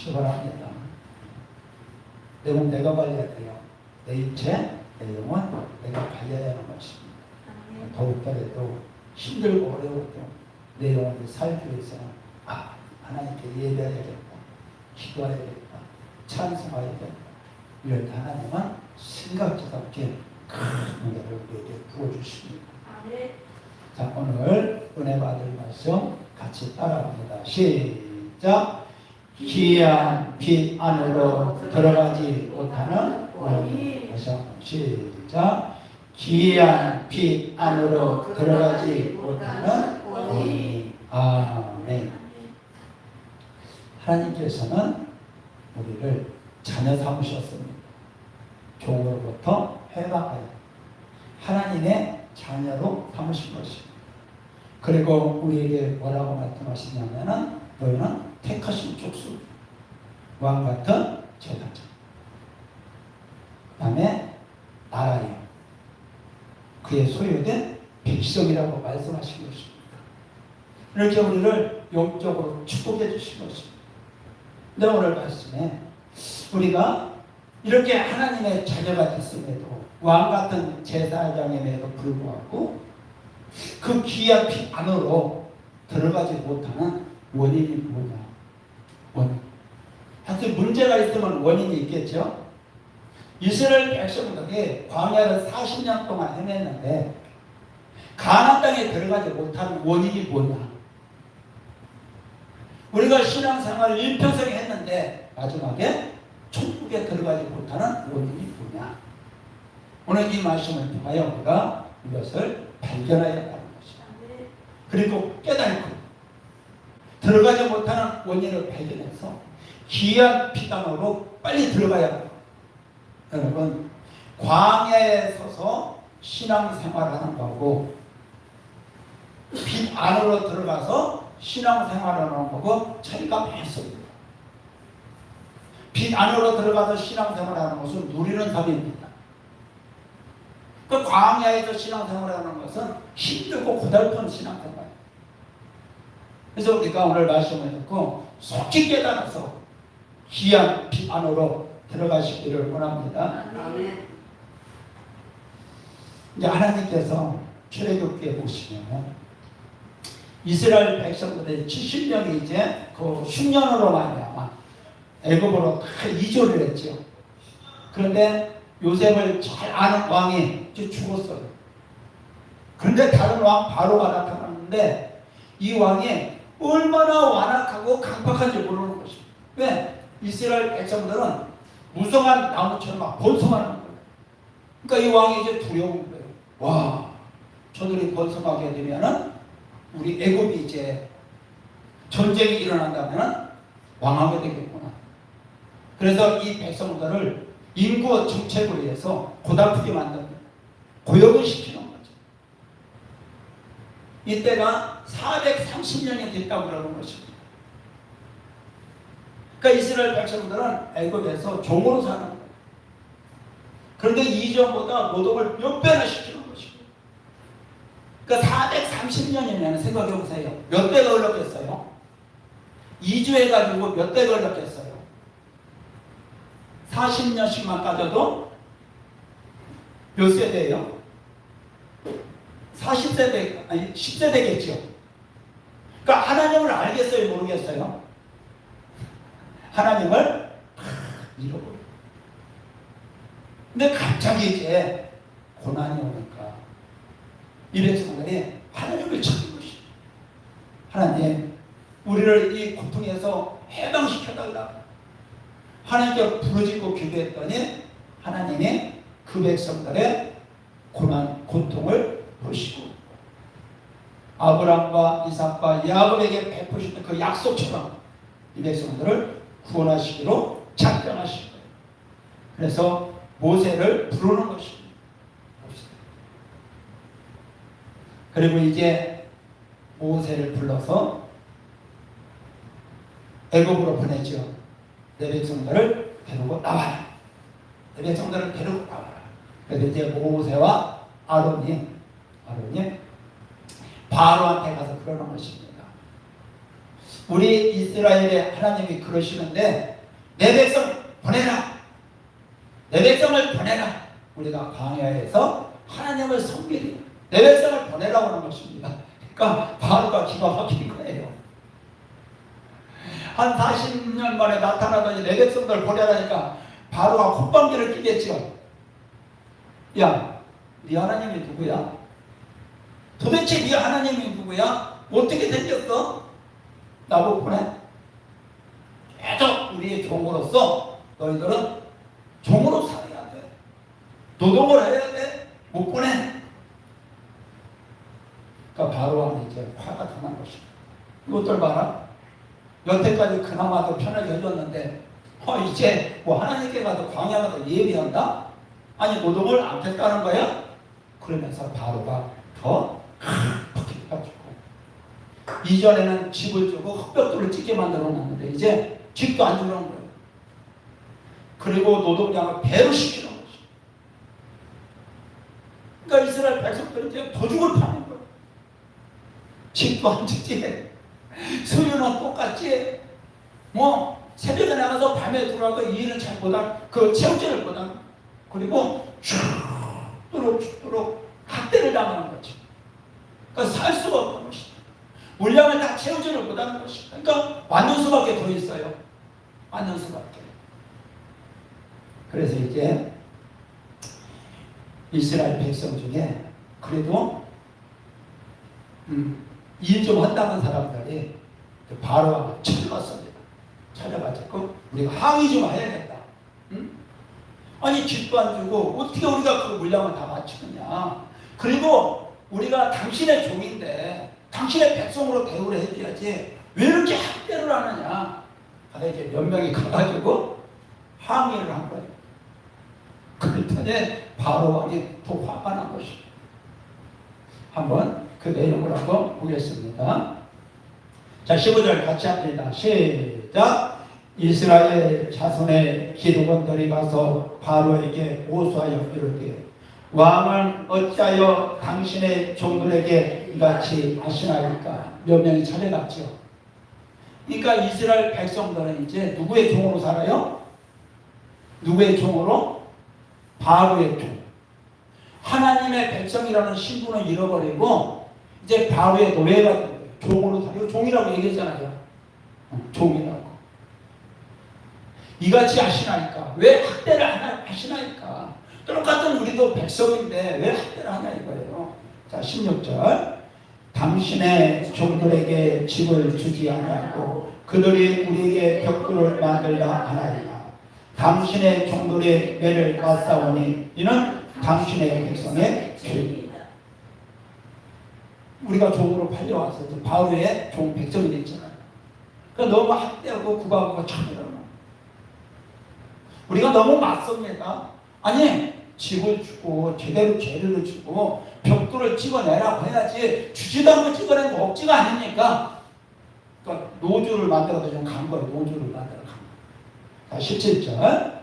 하시기 바랍니다. 내 몸 내가 관리해야 돼요. 내 육체, 내 영혼 내가 관리해야 하는 것입니다. 더욱더라도 힘들고 어려울 때 내 영혼이 살기 위해서는 하나님께 예배해야겠다, 기도해야겠다, 찬송해야겠다. 이럴 때 하나님은 생각지도 않게 큰 은혜를 우리에게 부어주십니다. 자, 오늘 은혜 받을 말씀 같이 따라갑니다. 시작. 기이한 빛 안으로 들어가지 못하는 원인. 다시 한번 시작. 기이한 빛 안으로 들어가지 못하는 원인. 아멘. 하나님께서는 우리를 자녀 삼으셨습니다. 종으로부터 해방하여 하나님의 자녀로 삼으신 것입니다. 그리고 우리에게 뭐라고 말씀하시냐면은 너희는 택하신 족속, 왕 같은 제사장, 그 다음에 나라요, 그의 소유된 백성이라고 말씀하신 것입니다. 이렇게 우리를 영적으로 축복해 주신 것입니다. 근데 오늘 말씀에 우리가 이렇게 하나님의 자녀가 됐음에도 왕 같은 제사장임에도 불구하고 그 귀한 빛 안으로 들어가지 못하는 원인이 뭐냐? 원인. 하여튼 문제가 있으면 원인이 있겠죠. 이스라엘 백성들이 광야를 40년 동안 헤맸는데 가나안 땅에 들어가지 못하는 원인이 뭐냐? 우리가 신앙생활을 일평생 했는데 마지막에 천국에 들어가지 못하는 원인이 뭐냐? 오늘 이 말씀을 통하여 우리가 이것을 발견해야 하는 것이다. 그리고 깨닫고 들어가지 못하는 원인을 발견해서 귀한 피단으로 빨리 들어가야 합니다. 여러분, 광야에 서서 신앙생활하는 거고 빛 안으로 들어가서 신앙생활하는 거고 차이가 많습니다. 빛 안으로 들어가서 신앙생활하는 것은 누리는 삶입니다. 그 광야에서 신앙생활하는 것은 힘들고 고달픈 신앙생활. 그래서 우리가 오늘 말씀을 듣고 속히 깨달아서 귀한 빛 안으로 들어가시기를 원합니다. 아멘. 이제 하나님께서 출애굽기에 보시면 이스라엘 백성들의 70명이 이제 그 흉년으로 말미암아 애굽으로 다 이주를 했죠. 그런데 요셉을 잘 아는 왕이 이제 죽었어요. 그런데 다른 왕 바로가 나타났는데 이 왕이 얼마나 완악하고 강팍한지 모르는 것입니다. 왜? 이스라엘 백성들은 무성한 나무처럼 막 번성하는 거예요. 그러니까 이 왕이 이제 두려운 거예요. 와, 저들이 번성하게 되면은 우리 애굽이 이제 전쟁이 일어난다면 왕하게 되겠구나. 그래서 이 백성들을 인구 정책으로 해서 고달프게 만듭니다. 고역을 시키는 거죠. 이때가 430년이 됐다고 그러는 것입니다. 그러니까 이스라엘 백성들은 애굽에서 종으로 사는 거예요. 그런데 이전보다 노동을 몇 배나 시키는 것입니다. 그러니까 430년이면 생각해 보세요. 몇 대가 걸렸겠어요? 2주 해가지고 몇 대 걸렸겠어요? 40년씩만 따져도 몇 세대예요? 40세대, 아니 10세대겠죠. 그러니까 하나님을 알겠어요? 모르겠어요? 하나님을 잃어버려요. 근데 갑자기 이제 고난이 오니까 이 백성들이 하나님을 찾는 것이에요. 하나님, 우리를 이 고통에서 해방시켜달라. 하나님께 부르짖고 기도했더니 하나님이 그 백성들의 고난, 고통을 보시고 아브라함과 이삭과 야곱에게 베푸신 그 약속처럼 이 백성들을 구원하시기로 작정하신 거예요. 그래서 모세를 부르는 것입니다. 그리고 이제 모세를 불러서 애굽으로 보내죠. 내 백성들을 데리고 나와라. 내 백성들을 데리고 나와라. 그래서 이제 모세와 아론이 바로한테 가서 그러는 것입니다. 우리 이스라엘의 하나님이 그러시는데 내 백성 보내라. 내 백성을 보내라. 우리가 광야에서 하나님을 섬기리. 내 백성을 보내라고 하는 것입니다. 그러니까 바로가 기가 막힌 거예요. 한 40년 만에 나타나더니 내 백성들 보내라니까 바로가 콧방귀를 끼겠죠. 야, 네 하나님이 누구야? 도대체 네 하나님이 누구야? 어떻게 생겼어? 나보고 보내? 계속 우리의 종으로서 너희들은 종으로 살아야 돼. 노동을 해야 돼. 못 보내. 그러니까 바로는 이제 화가 더 난 것이다. 이것들 봐라. 여태까지 그나마도 편하게 해줬는데 이제 뭐 하나님께 가서 광야 가서 예비한다? 아니 노동을 안 했다는 거야? 그러면서 바로가 더 크게 가지고 이전에는 집을 주고 흙벽돌을 찢게 만들어 놨는데 이제 집도 안 주는 거예요. 그리고 노동량을 배로 시키는 거죠. 그러니까 이스라엘 백성들이 이제 도둑을 파는 거예요. 집도 안 주지. 수유는 똑같지. 뭐 새벽에 나가서 밤에 들어와서 일은 잘 못한 그 채우지를 못한 그리고 쭉 학대를 당하는 거지. 그러니까 살 수가 없는 것이다. 물량을 다 채우지를 못하는 것이다. 그러니까 완전 수밖에 더 있어요. 완전 수밖에. 그래서 이제 이스라엘 백성 중에 그래도 일 좀 한다는 사람들이 바로하고 찾아갔습니다. 찾아가지고 우리가 항의 좀 해야겠다. 응? 아니 집도 안 주고 어떻게 우리가 그 물량을 다 맞추느냐. 그리고 우리가 당신의 종인데 당신의 백성으로 대우를 해줘야지 왜 이렇게 학대를 하느냐. 그래서 이제 몇 명이 가가지고 항의를 한 거예요. 그랬더니 바로 왕이 또 화가 난 것이죠. 한번 그 내용을 한번 보겠습니다. 자, 15절 같이 합니다. 시작. 이스라엘 자손의 기록원들이 가서 바로에게 보수하여 이르되 왕은 어찌하여 당신의 종들에게 이같이 하시나이까. 몇 명이 찾아갔죠. 그러니까 이스라엘 백성들은 이제 누구의 종으로 살아요? 누구의 종으로? 바로의 종. 하나님의 백성이라는 신분을 잃어버리고 이제 바로의 노예가 된 거예요. 종으로 살아요. 종이라고 얘기했잖아요. 종이라고. 이같이 하시나이까. 왜 학대를 하시나이까. 똑같은 우리도 백성인데 왜 학대를 하냐 이거예요. 자, 16절. 당신의 종들에게 집을 주지 아니하고 그들이 우리에게 벽돌을 만들라 하나이다. 당신의 종들의 매를 맞사오니 이는 당신의 백성의 죄입니다. 우리가 종으로 팔려와서 바로의 종 백성이 됐잖아요. 그러니까 너무 학대하고 구박하고 참 이러는 우리가 너무 맞섭니다. 아니 집을 주고 제대로 재료를 주고 벽돌을 찍어내라고 해야지 주지도 않고 찍어낸 거 억지가 아니니까 그러니까 노주를 만들어서 좀 간 거예요. 노주를 만들어 간 거예요. 17절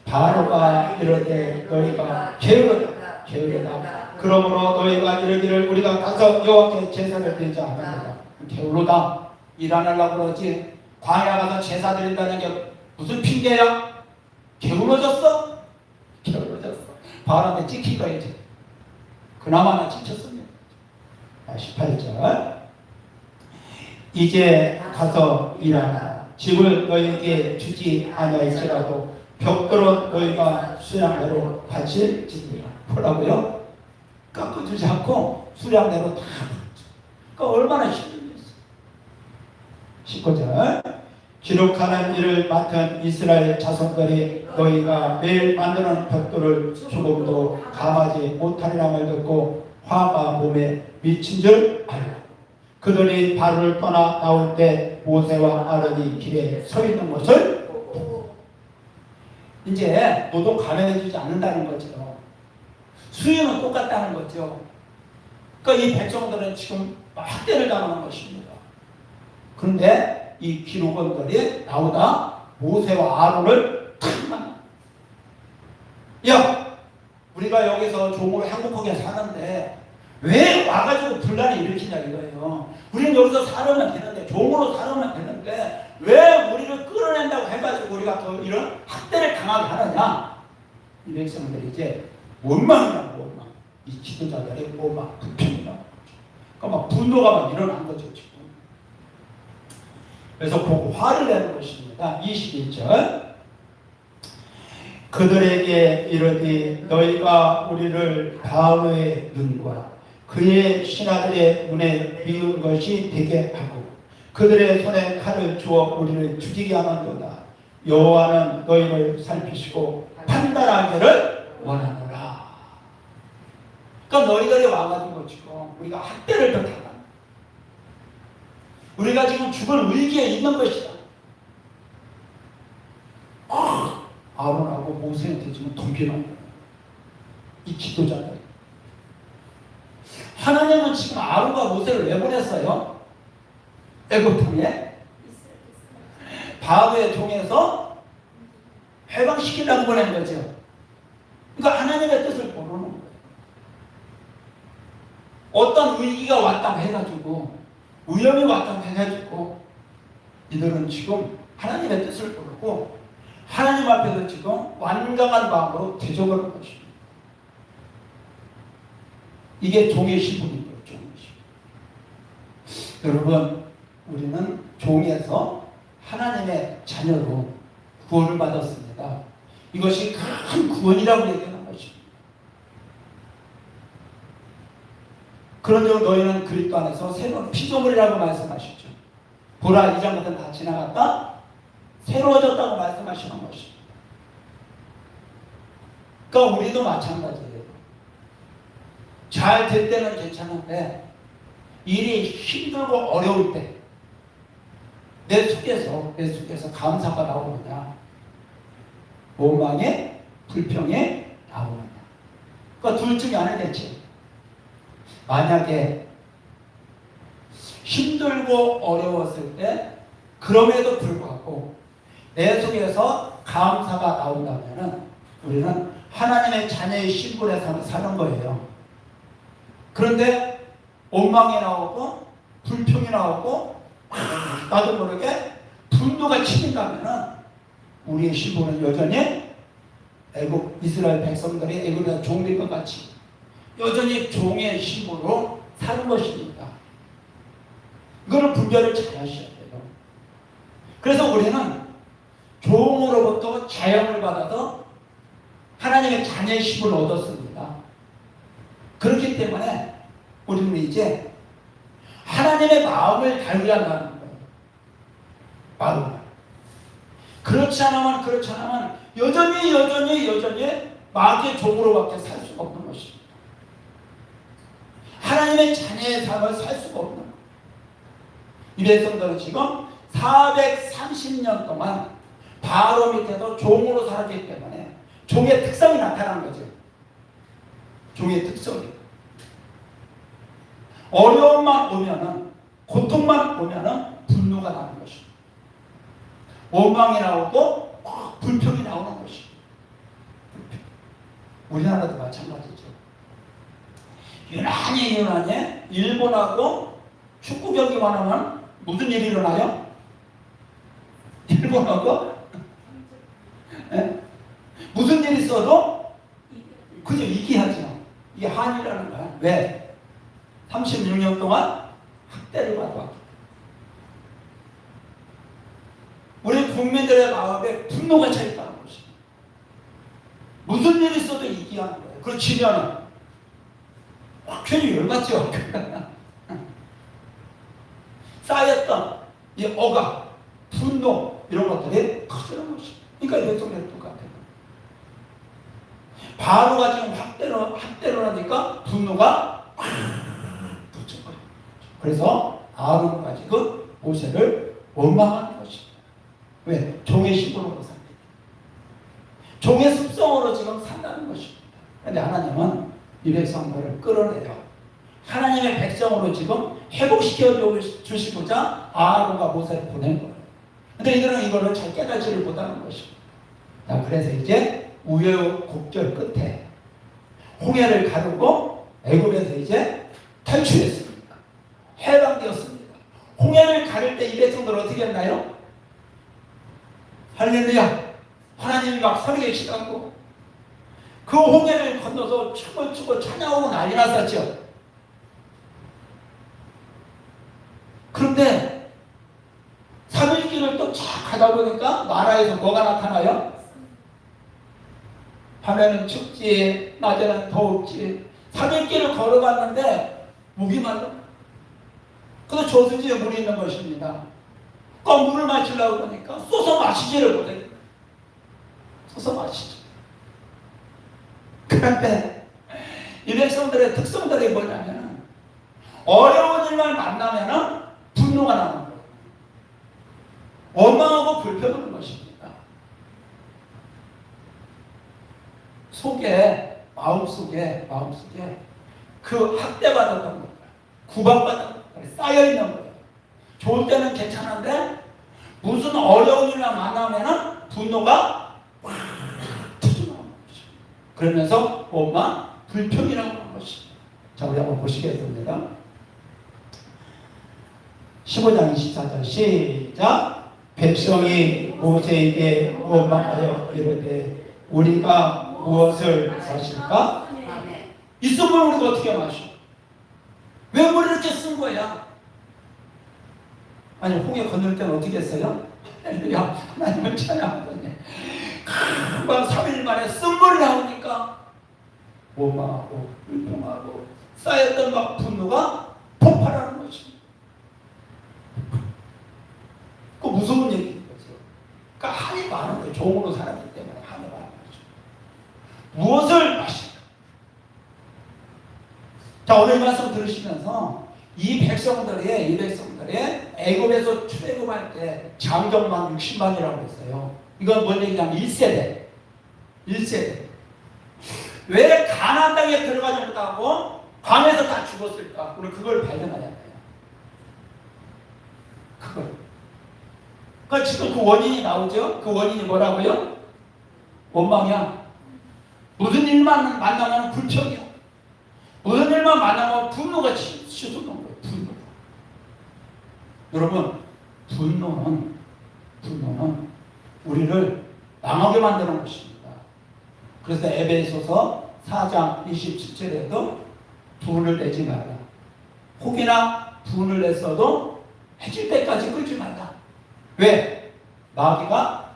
바로가 이르되 너희가 게으르다. 그러므로 너희가 이르기를 우리가 가서 여호와께 제사를 드리자 하느니라. 게으르다. 일 안 하려고 그러지. 광야 가서 제사 드린다는 게 무슨 핑계야? 게으러졌어? 게으러졌어. 바람에 찍힌 거이지. 그나마나 지쳤습니다. 18절 이제 가서 일하라. 집을 너희에게 주지 아니할지라도 벽돌은 너희가 수량대로 바칠지니라. 뭐라고요? 깎아주지 않고 수량대로 다 그러니까 얼마나 힘들겠어. 19절 기록하는 일을 맡은 이스라엘 자손들이 너희가 매일 만드는 벽돌을 조금도 감하지 못하리라를 듣고 화가 몸에 미친 줄 알고 그들이 바로를 떠나 나올 때 모세와 아론이 길에 서 있는 것을 이제 노동 감행해주지 않는다는 거죠. 수요는 똑같다는 거죠. 그러니까 이 백성들은 지금 학대를 당하는 것입니다. 그런데 이 기록원들이 나오다 모세와 아론을 탁 만나. 야, 우리가 여기서 종으로 행복하게 사는데 왜 와가지고 분란을 일으키냐 이거예요. 우리는 여기서 살아면 되는데, 종으로 살아면 되는데 왜 우리를 끌어낸다고 해가지고 우리가 더 이런 학대를 당하게 하느냐. 이 백성들이 이제 원망이라고, 원망. 이 지도자들의 원망, 불평이라고. 그러니까 막 분노가 막 일어난 거죠 지금. 그래서 보고 화를 내는 것입니다. 21절. 그들에게 이르되 너희가 우리를 바로의 눈과 그의 신하들의 눈에 비운 것이 되게 하고 그들의 손에 칼을 주어 우리를 죽이게 하는도다. 여호와는 너희를 살피시고 판단하기를 원하노라. 그러니까 너희들이 와가지고 지금 우리가 학대를 더 당한다. 우리가 지금 죽을 위기에 있는 것이다. 아론하고 모세한테 지금 동기는 거예요. 이 지도자들. 하나님은 지금 아론과 모세를 왜 보냈어요? 애굽 땅에 바로의 종에서 해방시키려고 보낸 거죠. 그러니까 하나님의 뜻을 모르는 거예요. 어떤 위기가 왔다고 해가지고, 위험이 왔다고 해가지고, 이들은 지금 하나님의 뜻을 모르고 하나님 앞에서 지금 완강한 마음으로 대적하는 것입니다. 이게 종의 신분이죠. 종의 신분. 여러분, 우리는 종에서 하나님의 자녀로 구원을 받았습니다. 이것이 큰 구원이라고 얘기하는 것입니다. 그런즉 너희는 그리스도 안에서 새로운 피조물이라고 말씀하시죠. 보라, 이전 것은 다 지나갔다 새로워졌다고 말씀하시는 것입니다. 그러니까 우리도 마찬가지예요. 잘 될 때는 괜찮은데 일이 힘들고 어려울 때 내 속에서 감사가 나오느냐, 원망에 불평에 나오느냐. 그러니까 둘 중에 하나겠지. 만약에 힘들고 어려웠을 때 그럼에도 불구하고 내 속에서 감사가 나온다면 우리는 하나님의 자녀의 신분에 사는 거예요. 그런데 원망이 나오고 불평이 나오고 나도 모르게 분노가 치민다면 우리의 신분은 여전히 애굽 이스라엘 백성들이 애굽에서 종된 것 같이 여전히 종의 신분으로 사는 것입니다. 이거는 분별을 잘 하셔야 돼요. 그래서 우리는 종으로부터 자영을 받아서 하나님의 자녀의 신분을 얻었습니다. 그렇기 때문에 우리는 이제 하나님의 마음을 달려야 한다는 거예요. 마음을. 그렇지 않으면 여전히 마귀의 종으로밖에 살 수가 없는 것입니다. 하나님의 자녀의 삶을 살 수가 없는 거예요. 이 백성들은 지금 430년 동안 바로 밑에서 종으로 살았기 때문에 종의 특성이 나타난 거죠. 종의 특성이. 어려움만 오면은, 고통만 오면은 분노가 나는 것입니다. 원망이 나오고 불평이 나오는 것입니다. 우리나라도 마찬가지죠. 유난히 일본하고 축구 경기만 하면 무슨 일이 일어나요? 일본하고 네? 무슨 일이 있어도 그죠, 이기하죠. 이게 한이라는 거야. 왜? 36년 동안 학대를 받아왔기. 우리 국민들의 마음에 분노가 차 있다는 것입니다. 무슨 일이 있어도 이기하는 거예요. 그렇지면 확연히 열받죠. 쌓였던 이 억압, 분노 이런 것들이 커지는 것입니다. 그러니까 백성들이 똑같아요. 바로가 지금 학대를 하니까 분노가 붙여버려요. 그래서 아론을 가지고 모세를 원망하는 것입니다. 왜? 종의 신분으로 삽니다. 종의 습성으로 지금 산다는 것입니다. 그런데 하나님은 이 백성들을 끌어내요. 하나님의 백성으로 지금 회복시켜 주시고자 아론과 모세를 보낸 거예요. 근데 이들은 이거를 잘 깨닫지를 못하는 것입니다. 자, 그래서 이제 우여곡절 끝에 홍해를 가르고 애굽에서 이제 탈출했습니다. 해방되었습니다. 홍해를 가를 때 이 백성들 어떻게 했나요? 할렐루야. 하나님이 막 서 계시다고 그 홍해를 건너서 춤을 추고 찬양하고 난리 났었죠. 그런데 3일 길을 또 쫙 가다 보니까 마라에서 뭐가 나타나요? 밤에는 춥지, 낮에는 더웠지. 3일 길을 걸어갔는데 목이 말라. 그래서 저수지에 물이 있는 것입니다. 그 물을 마시려고 하니까 쏘서 마시지를 못해. 쏘서 마시지. 그런데 이 백성들의 특성들이 뭐냐면 어려운 일만 만나면 분노가 나는 거예요. 원망하고 불평하는 것입니다. 마음속에 그 학대받았던 거예요. 구박받았던 거예요. 쌓여있는 거예요. 좋을 때는 괜찮은데 무슨 어려운 일만 만나면 분노가 확 터져나오는 거죠. 그러면서 원망, 불평이라고 하는 것입니다. 자, 우리 한번 보시겠습니다. 15장 24절 시작. 백성이 모세에게 원망하여 이르되 우리가 무엇을 사실까? 이 썸을 우리가 어떻게 마셔? 왜 물을 이렇게 쓴 거야? 아니 홍해 건널 때는 어떻게 했어요? 할렐루야. 하나님을 찬양하더니 금방 3일 만에 쓴물이 나오니까 원망하고 불평하고 쌓였던 막 분노가 폭발하는 것입니다. 그 무서운 얘기인 거죠. 그러니까 한이 많은 거예요. 종으로 살았기 때문에 한이 많은 거죠. 무엇을 마실까? 자, 오늘 말씀 들으시면서 이 백성들이 애굽에서 출애굽할 때 장정만 60만이라고 했어요. 이건 뭔 얘기냐면 1세대. 왜 가나안 땅에 들어가지 못하고 광야에서 다 죽었을까? 우리 그걸 발견해야 돼요. 그러니까 지금 그 원인이 나오죠? 그 원인이 뭐라고요? 원망이야. 무슨 일만 만나면 불평이야. 무슨 일만 만나면 분노가 치솟는 거예요. 분노가. 여러분, 분노는 우리를 망하게 만드는 것입니다. 그래서 에베소서 4장 27절에도 분을 내지 마라. 혹이나 분을 냈어도 해질 때까지 끌지 말라. 왜? 마귀가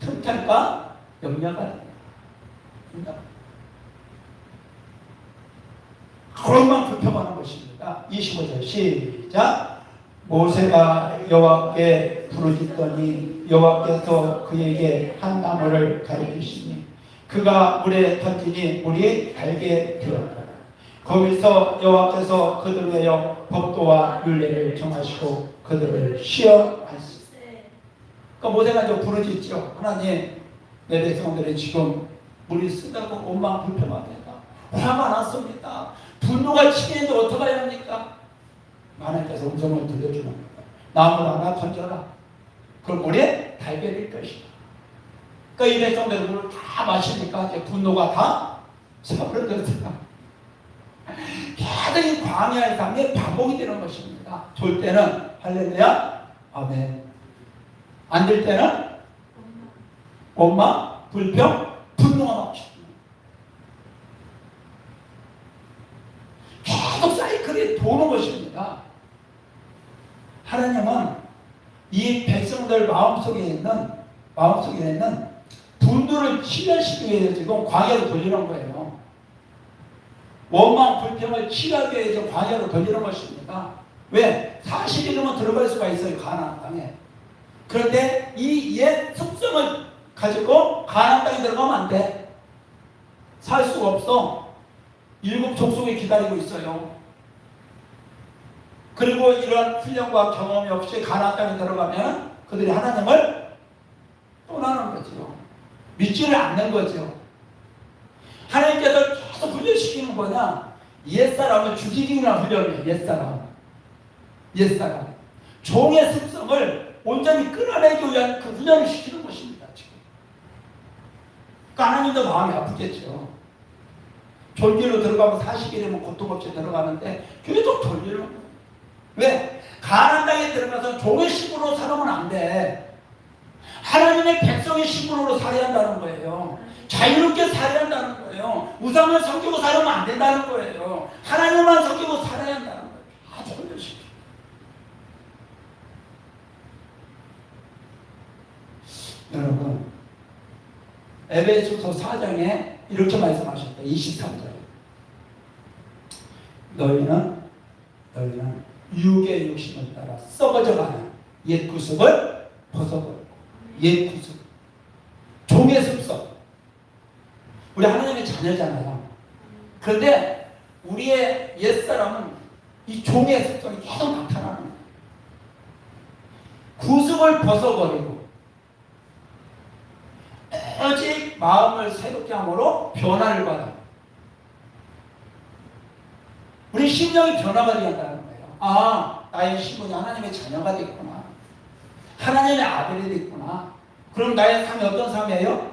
틈탈까 염려가 그런만 불평하는 것입니다. 25절 시작. 모세가 여호와께 부르짖더니 여호와께서 그에게 한 나무를 가리키시니 그가 물에 던지니 물이 달게 되었다. 거기서 여호와께서 그들을 위하여 법도와 율례를 정하시고 그들을 시험하시니. 그러니까 모세가 이제 부르짖죠. 하나님, 내 백성들이 지금 물이 쓰다고 원망 불평합니다. 화가 났습니다. 분노가 치미는데 어떡해야 합니까? 하나님께서 음성을 들려주는 거예요. 나무를 하나 던져라. 그럼 물에 달게 될 것이다. 그러니까 이 백성들이 물을 다 마시니까 이제 분노가 다 사버려졌어요. 계속 이 광야의 삶이 반복이 되는 것입니다. 좋을 때는 할렐루야, 아멘. 안 될 때는 원망, 불평, 분노가 넘칩니다. 계속 사이클이 도는 것입니다. 하나님은 이 백성들 마음속에 있는 분노를 치료시키기 위해서 지금 광야로 돌리는 거예요. 원망, 불평을 치료하기 위해서 광야로 돌리는 것입니다. 왜? 40일이면 들어갈 수가 있어요. 가나안 땅에. 그런데 이 옛 습성을 가지고 가나안 땅에 들어가면 안 돼. 살 수가 없어. 7 족속이 기다리고 있어요. 그리고 이러한 훈련과 경험이 없이 가나안 땅에 들어가면 그들이 하나님을 떠나는 거죠. 믿지를 않는 거죠. 하나님께서 계속 훈련시키는 거냐? 옛사람을 죽이기 위한 훈련이에요. 옛사람. 종의 습성을 온전히 끌어내기 위한 그 훈련을 시키는 것입니다. 지금. 그러니까 하나님도 마음이 아프겠죠. 졸기로 들어가면 40일이면 고통 없이 들어가는데 계속 졸기로. 왜? 가나안 땅에 들어가서 종의 신분으로 살아면 안 돼. 하나님의 백성의 신분으로 살아야 한다는 거예요. 자유롭게 살아야 한다는 거예요. 우상을 섬기고 살면 안 된다는 거예요. 하나님만 섬기고 살아야 한다는 거예요. 아주 훈련시켜. 여러분, 에베소서 4장에 이렇게 말씀하셨다. 23절. 너희는 육의 욕심을 따라 썩어져가는 옛 구습을 벗어버리고, 옛 구습, 종의 습성. 우리 하나님의 자녀잖아요. 그런데 우리의 옛사람은 이 종의 습성이 계속 나타나는 거예요. 구습을 벗어버리고 오직 마음을 새롭게 함으로 변화를 받아. 우리 심령이 변화가 되어야 한다는 거예요. 아, 나의 신분이 하나님의 자녀가 됐구나. 하나님의 아들이 됐구나. 그럼 나의 삶이 어떤 삶이에요?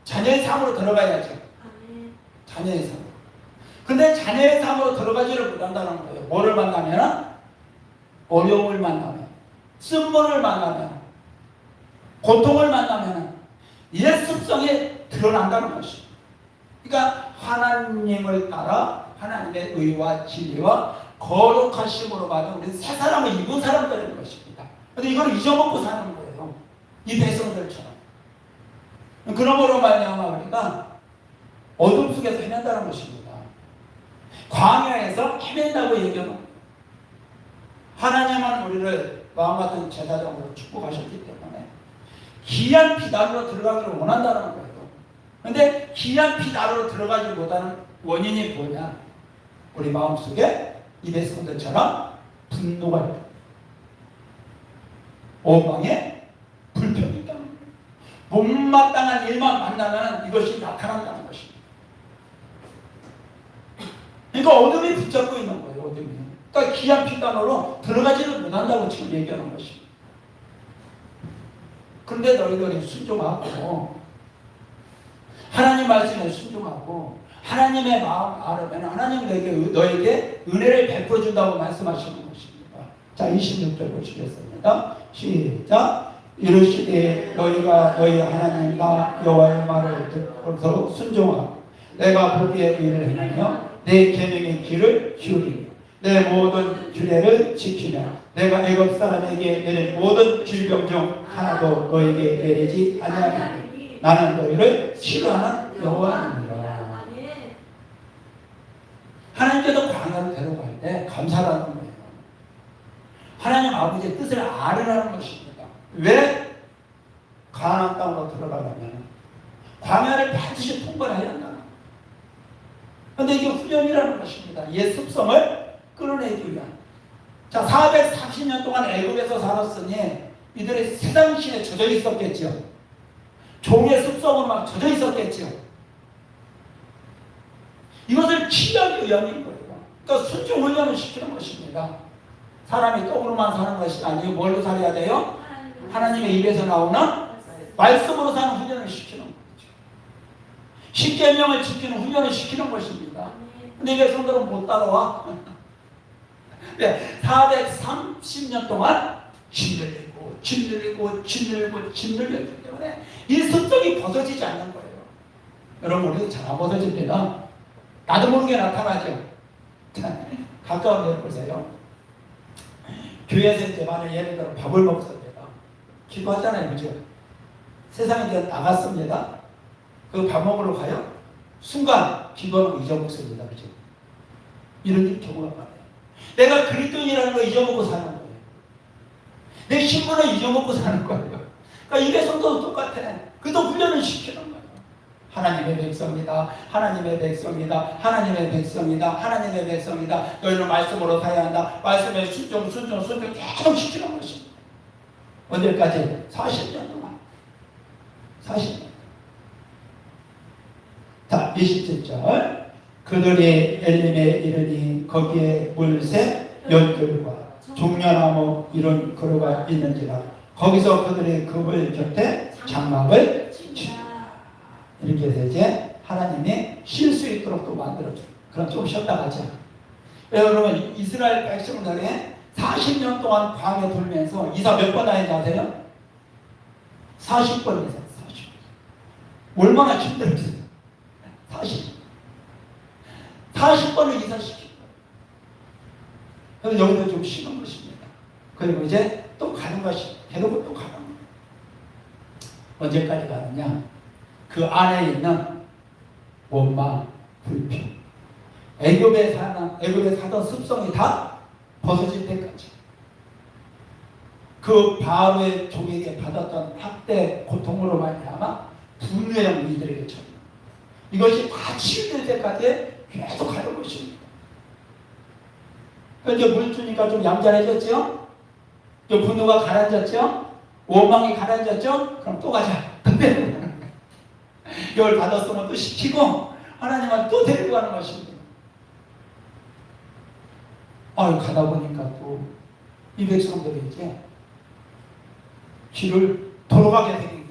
자녀의 삶으로 들어가야죠. 자녀의 삶. 근데 자녀의 삶으로 들어가지를 못한다는 거예요. 뭐를 만나면? 어려움을 만나면, 쓴물을 만나면, 고통을 만나면 옛 습성이 드러난다는 것입니다. 그러니까 하나님을 따라 하나님의 의와 진리와 거룩하심으로 받은 우리 새 사람을 입은 사람들인 것입니다. 그런데 이걸 잊어먹고 사는 거예요. 이 백성들처럼. 그러므로 말미암아 우리가 어둠 속에서 헤맨다는 것입니다. 광야에서 헤맨다고 얘기하는 거예요. 하나님은 우리를 마음 같은 제사장으로 축복하셨기 때문에 기한 피다루로 들어가기를 원한다는 거예요. 그런데 기한 피다루로 들어가지 못하는 원인이 뭐냐? 우리 마음속에 이 백성들처럼 분노가 있다. 오방에 불평이 있다는 거예요. 못마땅한 일만 만나면 이것이 나타난다는 것입니다. 그러니까 어둠이 붙잡고 있는 거예요. 어둠이. 그러니까 기한 피다루로 들어가지를 못한다고 지금 얘기하는 것입니다. 그런데 너희들이 순종하고 하나님 말씀에 순종하고 하나님의 마음 알으면 하나님 너에게 은혜를 베풀어 준다고 말씀하시는 것입니다. 자, 26절 보시겠습니다. 시작. 이르시되 너희가 너희 하나님과 여호와의 말을 듣고서 순종하고 내가 보기에 의를 행하며 내 계명의 귀를 기울이며 내 모든 규례를 지키며 내가 애굽 사람에게 내린 모든 질병 중 하나도 너에게 내리지 아니하리니 나는 너희를 싫어하는 여호와니라. 하나님께서 광야로 데려갈 때 감사라는 거예요. 하나님 아버지의 뜻을 알으라는 것입니다. 왜? 가나안 땅으로 들어가려면 광야를 반드시 통과해야 한다는 거예요. 그런데 이게 훈련이라는 것입니다. 옛 습성을 끌어내기 위한. 자, 430년 동안 애굽에서 살았으니 이들이 세상신에 젖어 있었겠죠. 종의 습성으로 막 젖어 있었겠죠. 이것을 치유하기 위함인 거예요. 그러니까 순종 훈련을 시키는 것입니다. 사람이 떡으로만 사는 것이 아니고 뭘로 살아야 돼요? 하나님의 입에서 나오는 말씀으로 사는 훈련을 시키는 거죠. 십계명을 지키는 훈련을 시키는 것입니다. 근데 이 백성들은 못 따라와. 430년 동안 짓눌리고 짓눌렸기 때문에 이 습성이 벗어지지 않는 거예요. 여러분, 우리도 잘 안 벗어집니다. 나도 모르게 나타나죠. 가까운 데 보세요. 교회에서 이제 만약 예를 들어 밥을 먹습니다. 기도하잖아요. 그죠? 세상에 나갔습니다. 그 밥 먹으러 가요. 순간 기도하는 거 잊어먹습니다. 그죠? 이런 경우가 많아요. 내가 그리스도인이라는 거 잊어먹고 사는 거예요. 내 신분을 잊어먹고 사는 거예요. 그러니까 이 백성도 똑같아. 그도 훈련을 시키는 거예요. 하나님의 백성이다. 하나님의 백성이다. 하나님의 백성이다. 하나님의 백성이다. 너희는 말씀으로 살아야 한다. 말씀에 순종 계속 시키는 것입니다. 언제까지? 40년 동안. 40년. 자, 27절. 그들이 엘림에 이르니 거기에 물새 연결과 종려나무 이런 그루가 있는지라 거기서 그들의 그물 곁에 장막을 치라. 이렇게 해서 이제 하나님이 쉴 수 있도록 또 만들어줘요. 그럼 좀 쉬었다 가자. 여러분 이스라엘 백성들이 40년 동안 광야 돌면서 이사 몇 번 다닌지 아세요? 40번 이사. 40. 얼마나 힘들었어요. 40번을 이사시키고. 그래서 여기서 좀 쉬는 것입니다. 그리고 이제 또 가는 것이 데리고 또 가는 거예요. 언제까지 가느냐? 그 안에 있는 원망, 불평, 애굽에 사던 습성이 다 벗어질 때까지 그 바로의 종에게 받았던 학대 고통으로 말미암아 분노의 영이 이들에게 쳐. 이것이 다 치유될 때까지 계속 가는 것입니다. 이제 물 주니까 좀 얌전해졌죠? 분노가 가라앉았죠? 원망이 가라앉았죠? 그럼 또 가자. 근데 이걸 받았으면 또 시키고 하나님은 또 데리고 가는 것입니다. 가다 보니까 또 이 백성들이 이제 길을 돌아가게 되는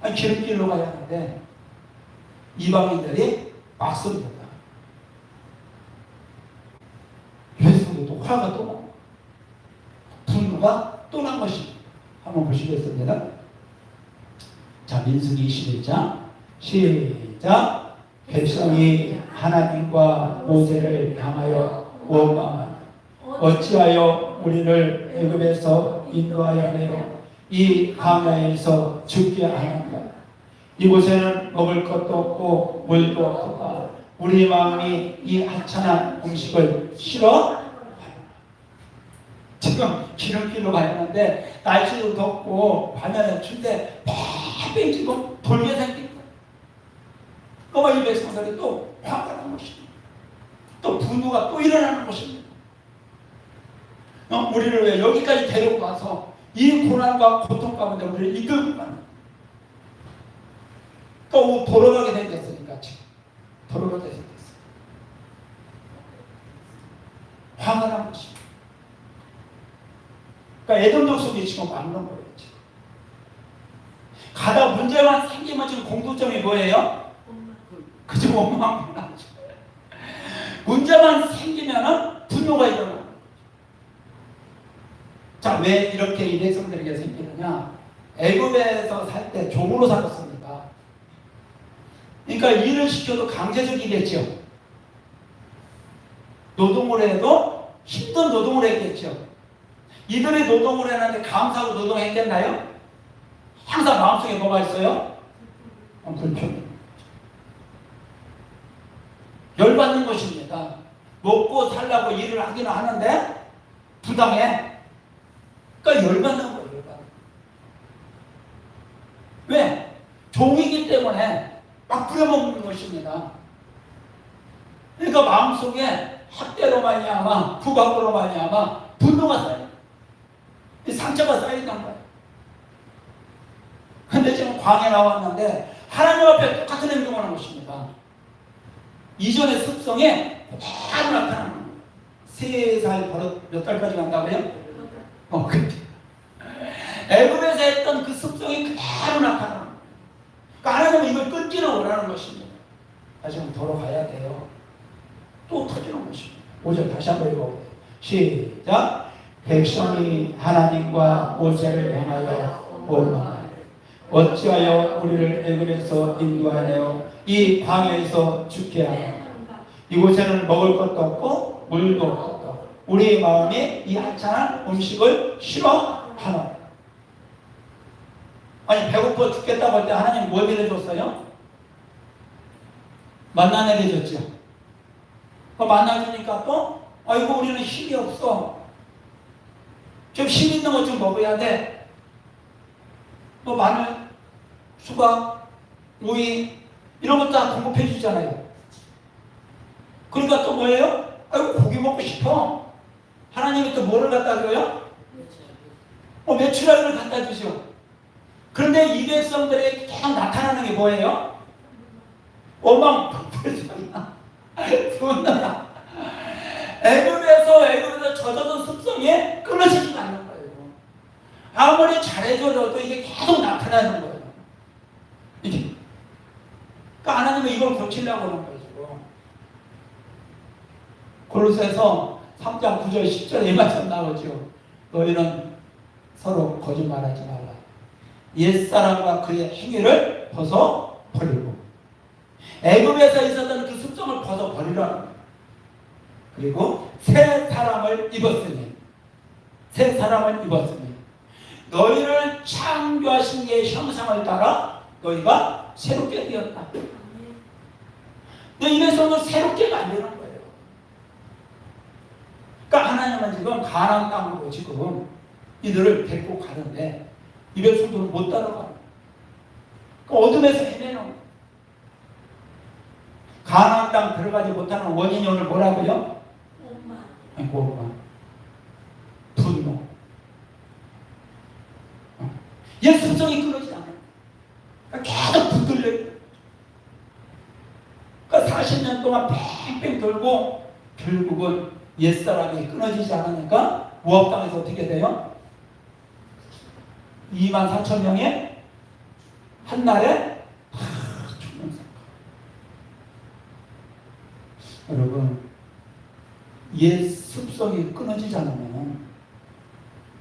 거예요. 기름길로 가야 하는데 이방인들이 막습니다. 그래서 또 화가 또 나고 분노가 또 난 것입니다. 한번 보시겠습니다. 자, 민수기 21장 시작. 백성이 하나님과 모세를 향하여 원망하니 어찌하여 우리를 애굽에서 인도하여 내어 이 광야에서 죽게 하는가. 이곳에는 먹을 것도 없고 물도 없다. 우리 마음이 이 하찮은 음식을 싫어. 지금 기름길로 가야 하는데 날씨도 덥고 밤에는 춥대 뺑뺑 지금 돌게 생긴 거예요. 그러면 이 백성들이 또 화가 나는 것입니다. 또 분노가 또 일어나는 것입니다. 우리를 왜 여기까지 데리고 와서 이 고난과 고통 가운데 우리를 이끌고 가는 또 돌아가게 생겼으니까 지금 돌아가게 생겼어요. 화가 난 것입니다. 그러니까 에돔 족속이 지금 막는 거예요. 지금. 가다 문제만 생기면 지금 공통점이 뭐예요? 그죠? 원망. 문제만 생기면은 분노가 일어나요. 자, 왜 이렇게 이 백성들에게 생기느냐? 애굽에서 살 때 종으로 살았습니다. 그러니까 일을 시켜도 강제적이겠죠. 노동을 해도 힘든 노동을 했겠죠. 이들이 노동을 했는데 감사하고 노동했겠나요? 항상 마음속에 뭐가 있어요? 불평. 열받는 것입니다. 먹고 살라고 일을 하기는 하는데 부당해. 그러니까 열받는 거예요. 열받는. 왜? 종이기 때문에 막 부려먹는 것입니다. 그러니까 마음속에 학대로 말미암아 부각으로 말미암아 분노가 쌓여요. 상처가 쌓인단 거예요. 근데 지금 광야에 나왔는데 하나님 앞에 똑같은 행동을 하는 것입니다. 이전의 습성에 바로 나타나는 거예요. 3살 버릇 몇 달까지 간다고요? 그때 애굽에서 했던 그 습성이 그대로 나타나는 거예요. 그러니까 하나님은 이걸 끊기를 원하는 것입니다. 다시 한번 돌아가야 돼요. 또 터지는 것입니다. 5절 다시 한번 읽어볼게요. 시작. 백성이 하나님과 모세를 향하여 원망하니 어찌하여 우리를 애굽에서 인도하여 이 광야에서 죽게 하는가. 이곳에는 먹을 것도 없고 물도 없다. 우리의 마음이 이 하찮은 음식을 싫어하노라. 아니 배고파 죽겠다고 할 때 하나님 뭘 내려줬어요? 만나 내려줬죠. 만나 주니까 또 아이고 우리는 힘이 없어. 좀 힘 있는 것 좀 먹어야 돼. 또 마늘, 수박, 오이 이런 것 다 공급해 주잖아요. 그러니까 또 뭐예요? 아이고 고기 먹고 싶어. 하나님이 또 뭐를 갖다 줘요? 메추라기를 갖다 주죠. 그런데 이 백성들에게 계속 나타나는 게 뭐예요? 원망, 분노다. 애굽에서 젖어든 습성에 끊어지지 않는 거예요. 아무리 잘해줘도 이게 계속 나타나는 거예요. 이게 그러니까 하나님은 이걸 고치려고 하는 거죠. 골로새서 3장 9절 10절에 이 말씀 나오죠. 너희는 서로 거짓말하지 말라. 옛사람과 그의 행위를 벗어버리고 애굽에서 있었던 그 습성을 벗어버리라는 거예요. 그리고 새 사람을 입었으니 너희를 창조하신 이의 형상을 따라 너희가 새롭게 되었다. 근데 이 백성은 새롭게가 안 되는 거예요. 그러니까 하나님은 지금 가나안 땅으로 지금 이들을 데리고 가는데 이 백성들은 못 따라가요. 그러니까 어둠에서 헤매는 거예요. 가나안 땅 들어가지 못하는 원인이 오늘 뭐라고요? 원망, 분노. 옛 습성이 끊어지지 않아요. 계속 붙들려요. 그러니까 40년 동안 뺑뺑 돌고 결국은 옛사람이 끊어지지 않으니까 모압 땅에서 어떻게 돼요? 24,000명의 한날에 다 죽는 사람. 여러분, 옛 습성이 끊어지지 않으면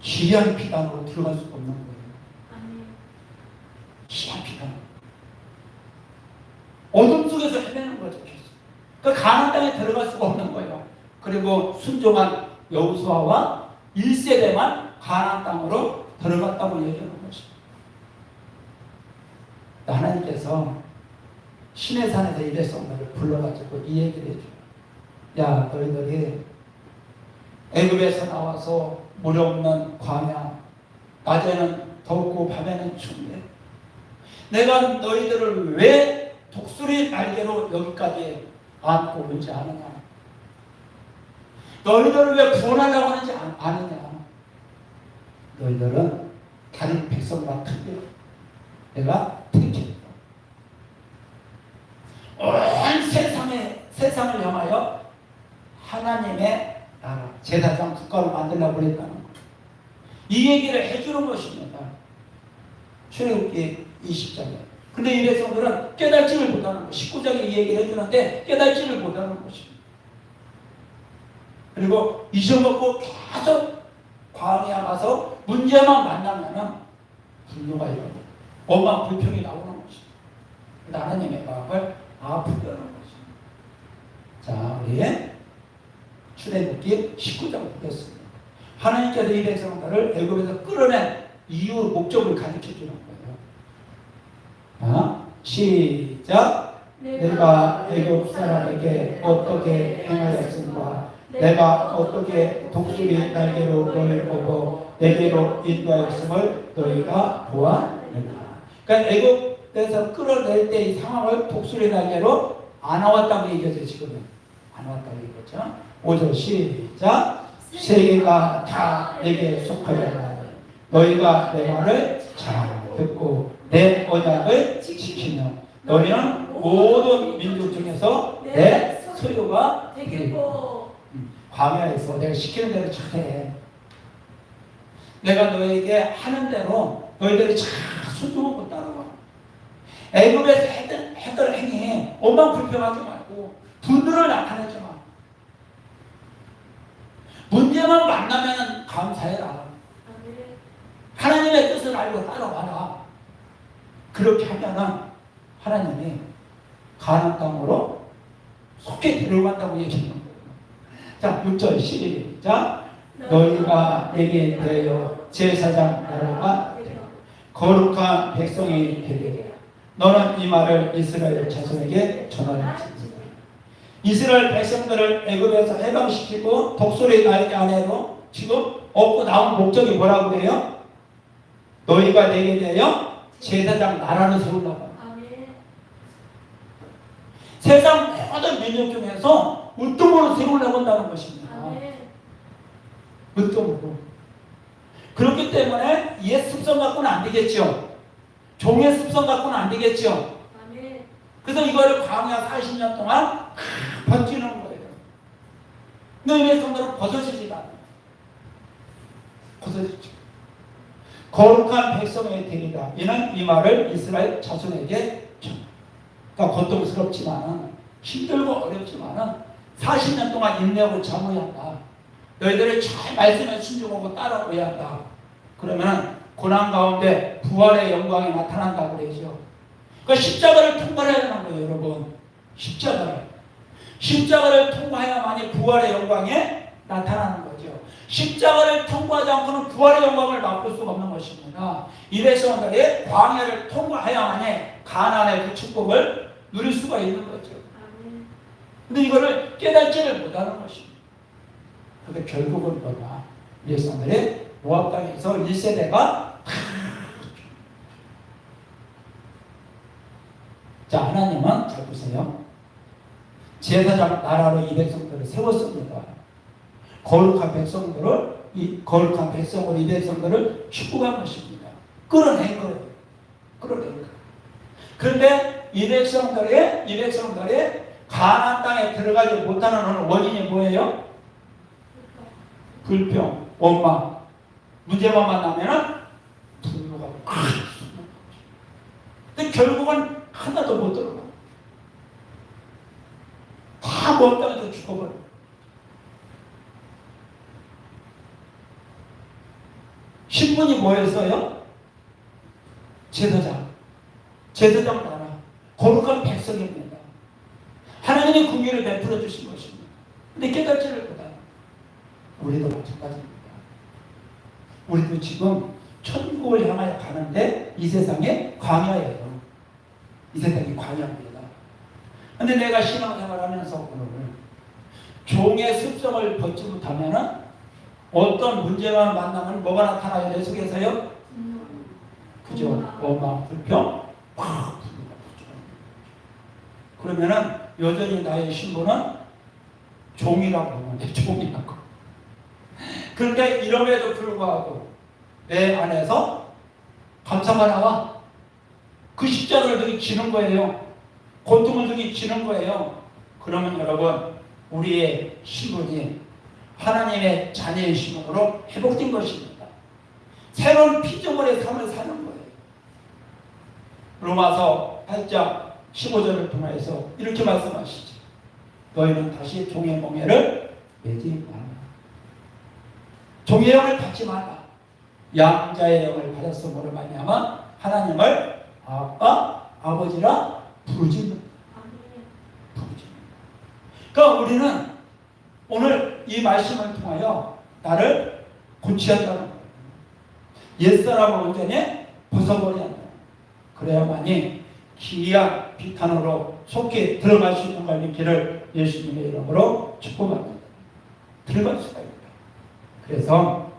귀한 피단으로 들어갈 수가 없는 거예요. 귀한 피단. 어둠 속에서 헤매는 거죠. 그러니까 가나안 땅에 들어갈 수가 없는 거예요. 그리고 순종한 여호수아와 1세대만 가나안 땅으로 들어갔다고 얘기하는 것입니다. 하나님께서 신의 산에서 이 백성들을 불러가지고 이 얘기를 해줘요. 야, 너희들이 애굽에서 나와서 물 없는 광야, 낮에는 덥고 밤에는 춥네. 내가 너희들을 왜 독수리 날개로 여기까지 안고 오지 않느냐? 너희들을 왜 구원하려고 하는지 아느냐? 너희들은 다른 백성과 틀려. 내가 택했다. 온 세상을 향하여 하나님의 나라, 제사장 국가를 만들려고 그랬다는 거예요. 이 얘기를 해주는 것입니다. 출애굽기 20장에. 근데 이 백성들은 깨닫지를 못하는 거예요. 19장에 이 얘기를 해주는데 깨닫지를 못하는 것입니다. 그리고 잊어먹고 계속 광야 가서 문제만 만나면 분노가 일어나고 원망 불평이 나오는 것입니다. 하나님의 마음을 아프게 하는 것입니다. 자, 우리 출애굽기 19장 보겠습니다. 하나님께서 이 백성들을 애굽에서 끌어낸 이유, 목적을 가르쳐주는 거예요. 시작. 내가 애굽 사람에게 어떻게 행하였음과 내가 어떻게 독수리 날개로 너희를 보고 내게로 인도하였음을 너희가 보았느냐. 그러니까 애굽에서 끌어낼 때 이 상황을 독수리 날개로 안 나왔다고 얘기하죠. 지금은 안 나왔다고 얘기했죠. 5절 시작. 세계가 다 내게 속하여라. 너희가 내 말을 잘 듣고 내 언약을 지키며 너희는 모든 민족 중에서 내 소유가 되겠고. 광야에서 내가 시키는 대로 잘해. 내가 너에게 하는 대로 너희들이 잘 순종하고 따라와. 애굽에서 했던 행위 원망 불평하지 말고 분노를 나타내지 마. 문제만 만나면 감사해라. 하나님의 뜻을 알고 따라와라. 그렇게 하면은 하나님이 가나안 땅으로 속히 데려간다고 얘기하는 거예요. 자, 6절 시작. 너희가 내게 대하여 제사장 나라가 거룩한 백성이 되게 너는 이 말을 이스라엘 자손에게 전하리지니라. 이스라엘 백성들을 애굽에서 해방시키고 독수리 날개 안에도 지금 얻고 나온 목적이 뭐라고 해요? 너희가 내게 대하여 제사장 나라를 세우려고. 세상 모든 민족 중에서 으뜸으로 세우려고 한다는 것입니다. 으뜸으로. 그렇기 때문에 옛 습성 갖고는 안 되겠죠. 종의 습성 갖고는 안 되겠죠. 그래서 이거를 광야 40년 동안 버티는 거예요. 근데 이 백성들은 벗어지지가 않아요. 벗어지죠. 거룩한 백성의 되리라. 이는 이 말을 이스라엘 자손에게 전하. 그러니까 고통스럽지만은 힘들고 어렵지만은 40년 동안 인내하고 참아야 한다. 너희들이 잘 말씀에 순종하고 따라오야 한다. 그러면 고난 가운데 부활의 영광이 나타난다고 그러죠. 그 십자가를 통과해야 하는 거예요, 여러분. 십자가를 통과해야만이 부활의 영광에 나타나는 거죠. 십자가를 통과하지 않고는 부활의 영광을 맛볼 수가 없는 것입니다. 이 백성들이 광야를 통과해야만이 가나안의 그 축복을 누릴 수가 있는 거죠. 근데 이거를 깨닫지를 못하는 것입니다. 근데 결국은 뭐냐? 이 백성들이 모압 땅에서 1세대가 자, 하나님은 잘 보세요. 제사장 나라로 이 백성들을 세웠습니다. 거룩한 백성들을 이 백성들을 축복한 것입니다. 끌어낸 거예요. 그런데 이 백성들이 가나안 땅에 들어가지 못하는 원인이 뭐예요? 불평, 원망. 문제만 만나면은 분노가 근데 결국은 하나도 못 들어가. 다 모압 땅에서 죽어버려. 신분이 뭐였어요? 제사장 나라. 거룩한 백성입니다. 하나님의 긍휼을 베풀어 주신 것입니다. 근데 깨닫지를 못하는 우리도 마찬가지입니다. 우리도 지금 천국을 향하여 가는데 이 세상에 광야예요. 이 세상이 광야입니다. 근데 내가 신앙생활을 하면서 오늘 종의 습성을 벗지 못하면 어떤 문제만 만나면 뭐가 나타나요? 내 속에서요? 그죠? 원망, 불평, 그러면은 여전히 나의 신분은 종이라고 하는데 종이라고. 그런데 이럼에도 불구하고 내 안에서 감사가 나와. 그 십자가를 등이 지는 거예요. 고통을 등이 지는 거예요. 그러면 여러분, 우리의 신분이 하나님의 자녀의 신분으로 회복된 것입니다. 새로운 피조물의 삶을 사는 거예요. 로마서 8장 15절을 통해서 이렇게 말씀하시죠. 너희는 다시 종의 멍에를 매지 말라. 종의 영을 받지 말라. 양자의 영을 받았으므로 말미암아 하나님을 아빠, 아버지라 부르짖는. 그러니까 우리는 오늘 이 말씀을 통하여 나를 고치한다는 거예요. 옛사람을 온전히 벗어버려야 한다. 그래야만이 기이한 비탄으로 속히 들어갈 수 있는 걸 믿기를 예수님의 이름으로 축복합니다. 들어갈 수가 있다. 그래서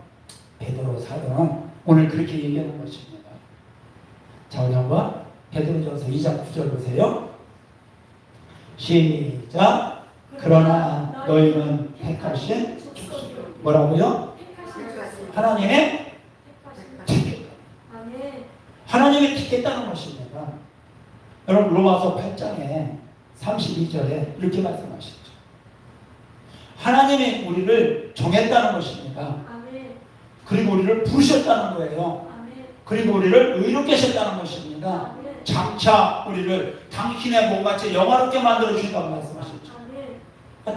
베드로 사도는 오늘 그렇게 얘기하는 것입니다. 자, 우리 한번 베드로전서 2장 9절 보세요. 시작. 그러나 너희는 택하신 뭐라고요? 하나님의 택했다. 하나님이 택했다는 것입니다. 여러분 로마서 8장에 32절에 이렇게 말씀하시죠. 하나님이 우리를 정했다는 것입니다. 그리고 우리를 부르셨다는 거예요. 그리고 우리를 의롭게 하셨다는 것입니다. 장차 우리를 당신의 몸같이 영화롭게 만들어 주신다고 말씀하셨죠.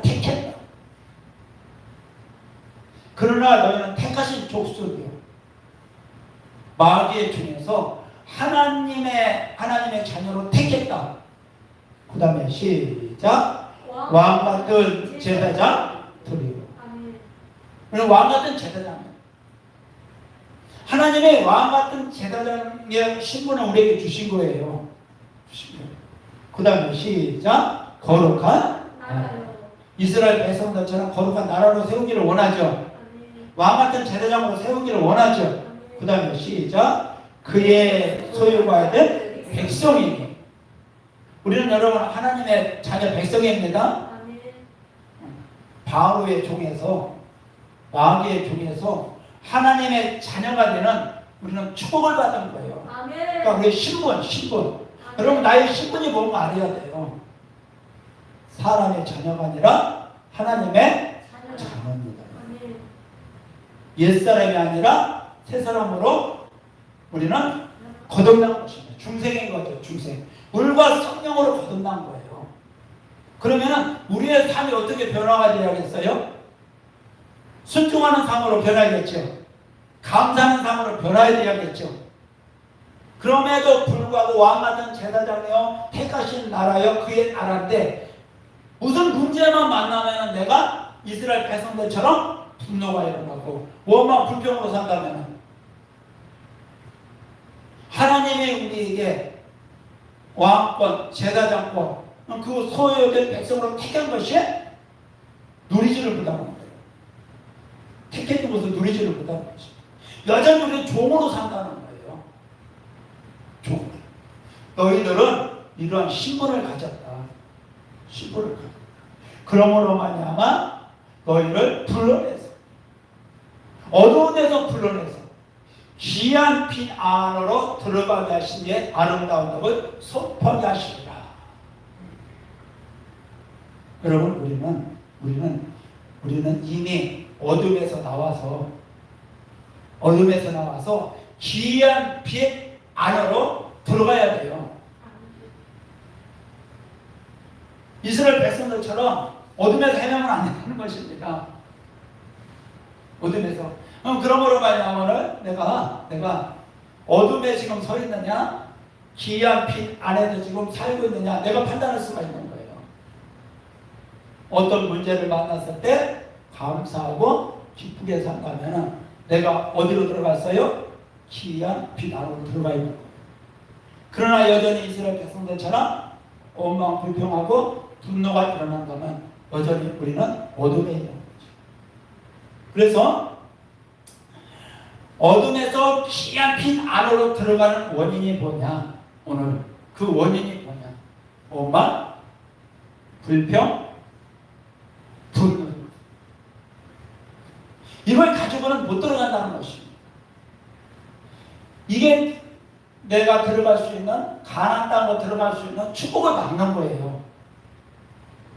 택했다. 그러나 너희는 택하신 족속이요. 마귀의 중에서 하나님의 자녀로 택했다. 그 다음에 시작. 왕 같은 제사장 드리고. 왕 같은 제사장. 하나님의 왕 같은 제사장의 신분을 우리에게 주신 거예요. 그 다음에 시작. 거룩한 나라. 이스라엘 백성들처럼 거룩한 나라로 세우기를 원하죠. 왕 같은 제사장으로 세우기를 원하죠. 그 다음에 시작. 그의 소유가 된 백성이니. 우리는 여러분 하나님의 자녀 백성입니다. 바로의 종에서 마귀의 종에서 하나님의 자녀가 되는 우리는 축복을 받은 거예요. 그러니까 우리의 신분. 여러분 나의 신분이 뭔가 알아야 돼요. 사람의 자녀가 아니라 하나님의 자녀입니다. 옛사람이 아니라 새사람으로 우리는 거듭난 것입니다. 중생인 거죠. 중생. 물과 성령으로 거듭난 거예요. 그러면은 우리의 삶이 어떻게 변화가 되어야겠어요? 순종하는 삶으로 변화하겠죠. 감사하는 삶으로 변화해야 되겠죠. 그럼에도 불구하고 왕같은 제사장이요 택하신 나라요 그의 나라인데 무슨 문제만 만나면 내가 이스라엘 백성들처럼 분노가 일어나고 원망 불평으로 산다면 하나님이 우리에게 왕권, 제사장권 그 소유된 백성으로 택한 것이 누리지를 못하는 거예요. 택해진 것을 누리지를 못하는 것이 여전히 우리는 종으로 산다는 거예요. 종. 너희들은 이러한 신분을 가졌다. 신분을 가졌다. 그러므로 말미암아 너희를 불러내서 어두운 데서 불러내서 귀한 빛 안으로 들어가게 하신 게 아름다운 답을 선포하게 하시리라. 여러분 우리는 이미 어둠에서 나와서 귀한 빛 안으로 들어가야 돼요. 이스라엘 백성들처럼 어둠에서 헤매면 안 된다는 것입니다. 어둠에서. 그러므로 말미암아 내가 어둠에 지금 서 있느냐, 귀한 빛 안에서 지금 살고 있느냐, 내가 판단할 수가 있는 거예요. 어떤 문제를 만났을 때 감사하고 기쁘게 산다면 내가 어디로 들어갔어요? 귀한 빛 안으로 들어가 있는 거예요. 그러나 여전히 이스라엘 백성들처럼 원망 불평하고 분노가 일어난다면 여전히 우리는 어둠에 있는 거죠. 그래서 어둠에서 귀한 빛 안으로 들어가는 원인이 뭐냐? 오늘 그 원인이 뭐냐? 원망, 불평, 분노. 이걸 가지고는 못 들어간다는 것입니다. 이게 내가 들어갈 수 있는, 가나안 땅으로 들어갈 수 있는 축복을 막는 거예요.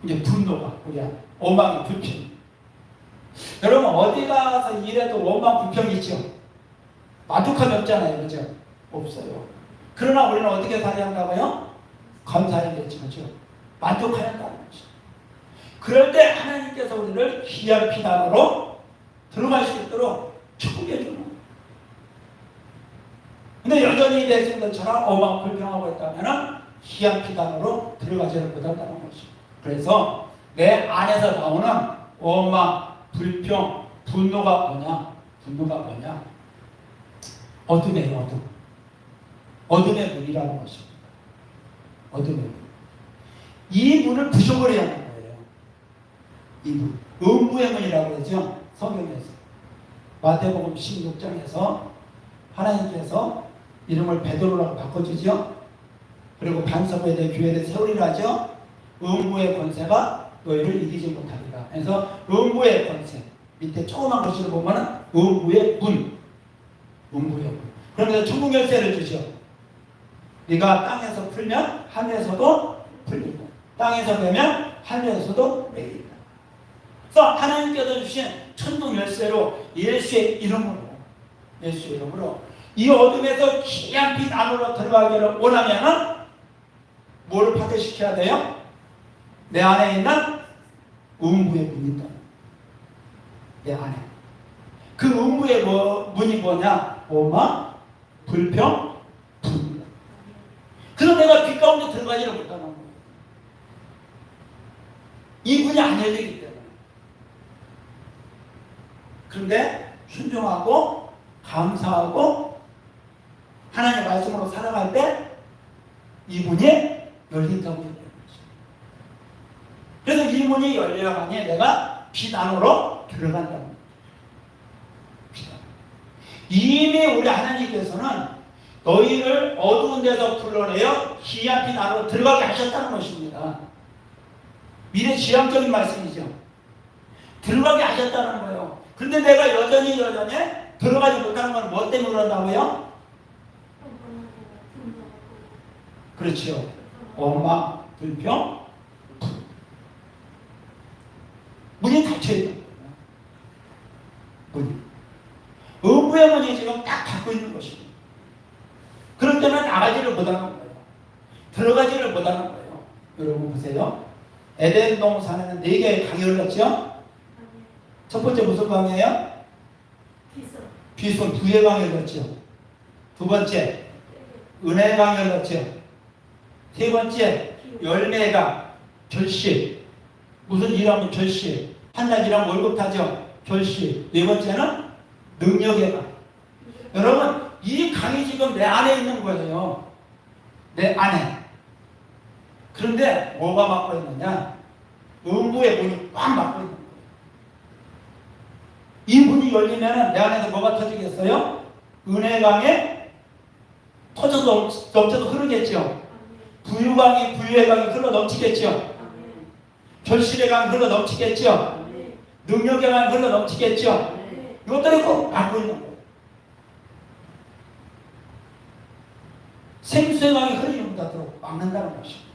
이제 분노가, 우리야 원망이 불평. 여러분 어디 가서 일해도 원망 불평이 있죠. 만족함이 없잖아요, 그죠? 없어요. 그러나 우리는 어떻게 살아야 한다고요? 감사해야겠죠, 그죠? 만족해야 한다는 거죠. 그럴 때 하나님께서 우리를 귀한 빛 안으로 들어갈 수 있도록 축복해 주는 거예요. 근데 여전히 백성들처럼 원망 불평하고 있다면 귀한 빛 안으로 들어가지를 못한다는 거죠. 그래서 내 안에서 나오는 원망, 불평, 분노가 뭐냐? 어둠의 어둠. 어둠의 문이라는 것입니다. 어둠의 문. 이 문을 부셔버려야 하는 거예요. 이 문. 음부의 문이라고 그러죠. 성경에서. 마태복음 16장에서 하나님께서 이름을 베드로라고 바꿔주죠. 그리고 반석에 대해 교회를 세우리라 하죠. 음부의 권세가 너희를 이기지 못하리라. 그래서 음부의 권세. 밑에 조그만 글씨를 보면 음부의 문. 음부의 문. 그러면서 천국 열쇠를 주죠. 네가 땅에서 풀면 하늘에서도 풀리고 땅에서 매면 하늘에서도 매인다. 그래서 하나님께서 주신 천국 열쇠로 예수의 이름으로 이 어둠에서 귀한 빛 안으로 들어가기를 원하면은 뭐를 파괴시켜야 돼요? 내 안에 있는 음부의 문이 있다. 내 안에. 그 음부의 문이 뭐냐? 원망, 불평, 분노. 그래서 내가 빛 가운데 들어가지를 못하는 거예요. 이 문이 안 열리기 때문에. 그런데 순종하고 감사하고 하나님의 말씀으로 살아갈 때 이 문이 열린다고 얘기하는 거죠. 그래서 이 문이 열려야만이 내가 빛 안으로 들어간다는 거예요. 이미 우리 하나님께서는 너희를 어두운 데서 불러내어 귀한 빛 안으로 들어가게 하셨다는 것입니다. 미래 지향적인 말씀이죠. 들어가게 하셨다는 거예요. 그런데 내가 여전히 들어가지 못하는 건 뭐 때문에 그런다고요? 그렇죠. 원망, 불평, 문이 닫혀있는 거예요. 문이. 음부의 문이 지금 딱 닫고 있는 것입니다. 그럴 때는 나가지를 못하는 거예요. 들어가지를 못하는 거예요. 여러분 보세요. 에덴 동산에는 4개의 강이 흘렀죠. 첫 번째 무슨 강이에요? 비손 2의 강이 흘렀죠. 두 번째 은혜의 강이 흘렀죠. 세 번째 열매의 강, 결실. 무슨 일하면 결실. 한 달 일하면 월급 타죠. 결실. 네 번째는 능력의 강. 여러분 이 강이 지금 내 안에 있는 거예요. 내 안에. 그런데 뭐가 막고 있느냐? 음부의 문이 꽉 막고 있는 거예요. 이 문이 열리면 내 안에서 뭐가 터지겠어요? 은혜 강에 터져서 넘쳐서 흐르겠죠. 부유강이 부유의 강이 흘러 넘치겠죠. 결실의 강이 흘러 넘치겠죠. 능력의 강이 흘러 넘치겠죠. 이것들이 꼭 막고 있는 거예요. 생수의 강이 흐르지 못하도록 막는다는 것입니다.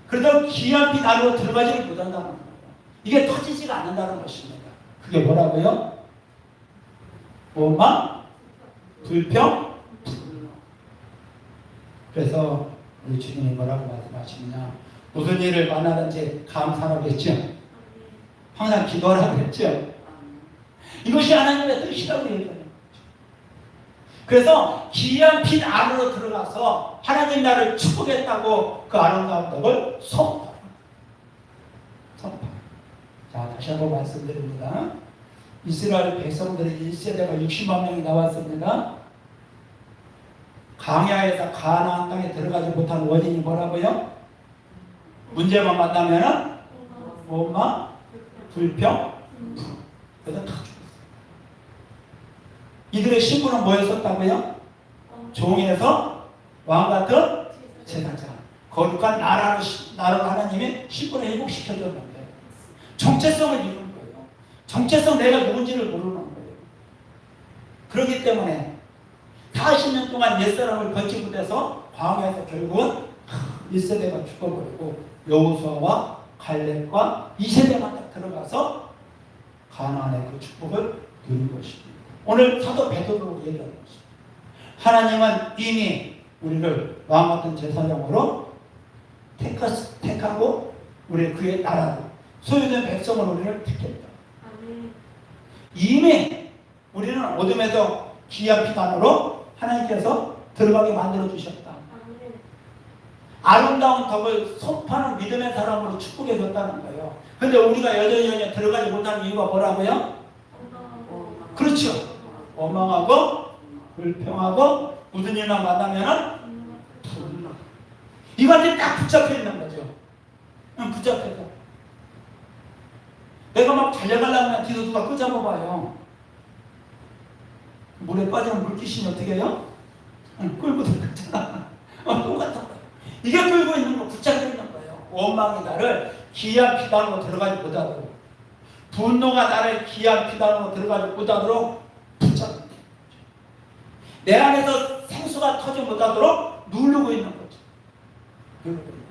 그래서 귀한 빛 안으로 들어가지를 못한다는 거예요. 이게 터지지가 않는다는 것입니다. 그게 뭐라고요? 원망, 불평, 분노. 그래서 우리 주님이 뭐라고 말씀하시느냐? 무슨 일을 만나든지 감사하라고 했죠. 항상 기도하라고 했죠. 이것이 하나님의 뜻이라고 얘기해요. 그래서 귀한 빛 안으로 들어가서 하나님 나를 축복했다고 그 아름다운 덕을 선포합니다. 자, 다시 한번 말씀드립니다. 이스라엘 백성들의 1세대가 60만 명이 나왔습니다. 광야에서 가나안 땅에 들어가지 못한 원인이 뭐라고요? 문제만 만나면은 원망, 불평, 그래서 다 죽었어요. 이들의 신분은 뭐였었다고요? 종에서 왕 같은 제사장. 거룩한 나라를 하나님이 신분을 회복시켜줬는데 정체성을 잃은 거예요. 정체성 내가 누군지를 모르는 거예요. 그렇기 때문에 40년 동안 옛사람을 벗지 못해서 광야에서 결국은 1세대가 죽어버리고 여호수아와 갈렙과 2세대만 딱 들어가서 가나안의 그 축복을 누린 것입니다. 오늘 사도 베드로로 얘기하는 것입니다. 하나님은 이미 우리를 왕 같은 제사장으로 택하고 우리 그의 나라로 소유된 백성을 우리를 택했다. 이미 우리는 어둠에서 귀한 빛 안으로 하나님께서 들어가게 만들어 주셨다. 아름다운 덕을 선포하는 믿음의 사람으로 축복해 줬다는 거예요. 그런데 우리가 여전히 들어가지 못하는 이유가 뭐라고요? 그렇죠. 원망하고 불평하고 무슨 일만 만나면은 분노. 이것들이 딱 붙잡혀 있는 거죠. 붙잡혀서 내가 막 달려가려면 뒤에서 누가 끄잡아봐요. 물에 빠지면 물귀신이 어떻게 해요? 끌고 들어갔잖아. 똑같은 거예요. 이게 끌고 있는 거, 붙잡혀 있는 거예요. 원망이 나를 귀한 피단으로 들어가지 못하도록, 분노가 나를 귀한 피단으로 들어가지 못하도록 붙잡는 거예요. 내 안에서 생수가 터지 못하도록 누르고 있는 거죠. 누르고 있는 거죠.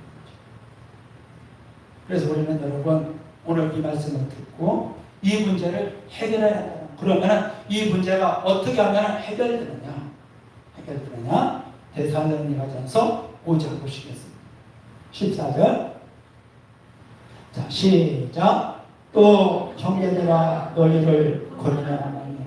그래서 우리는 여러분 오늘 이 말씀을 듣고 이 문제를 해결해야 한다. 그러면 이 문제가 어떻게 하면 해결되느냐? 데살로니가전서 5절 보시겠습니다. 14절. 자, 시작. 또 형제들아 너희를 권면하노니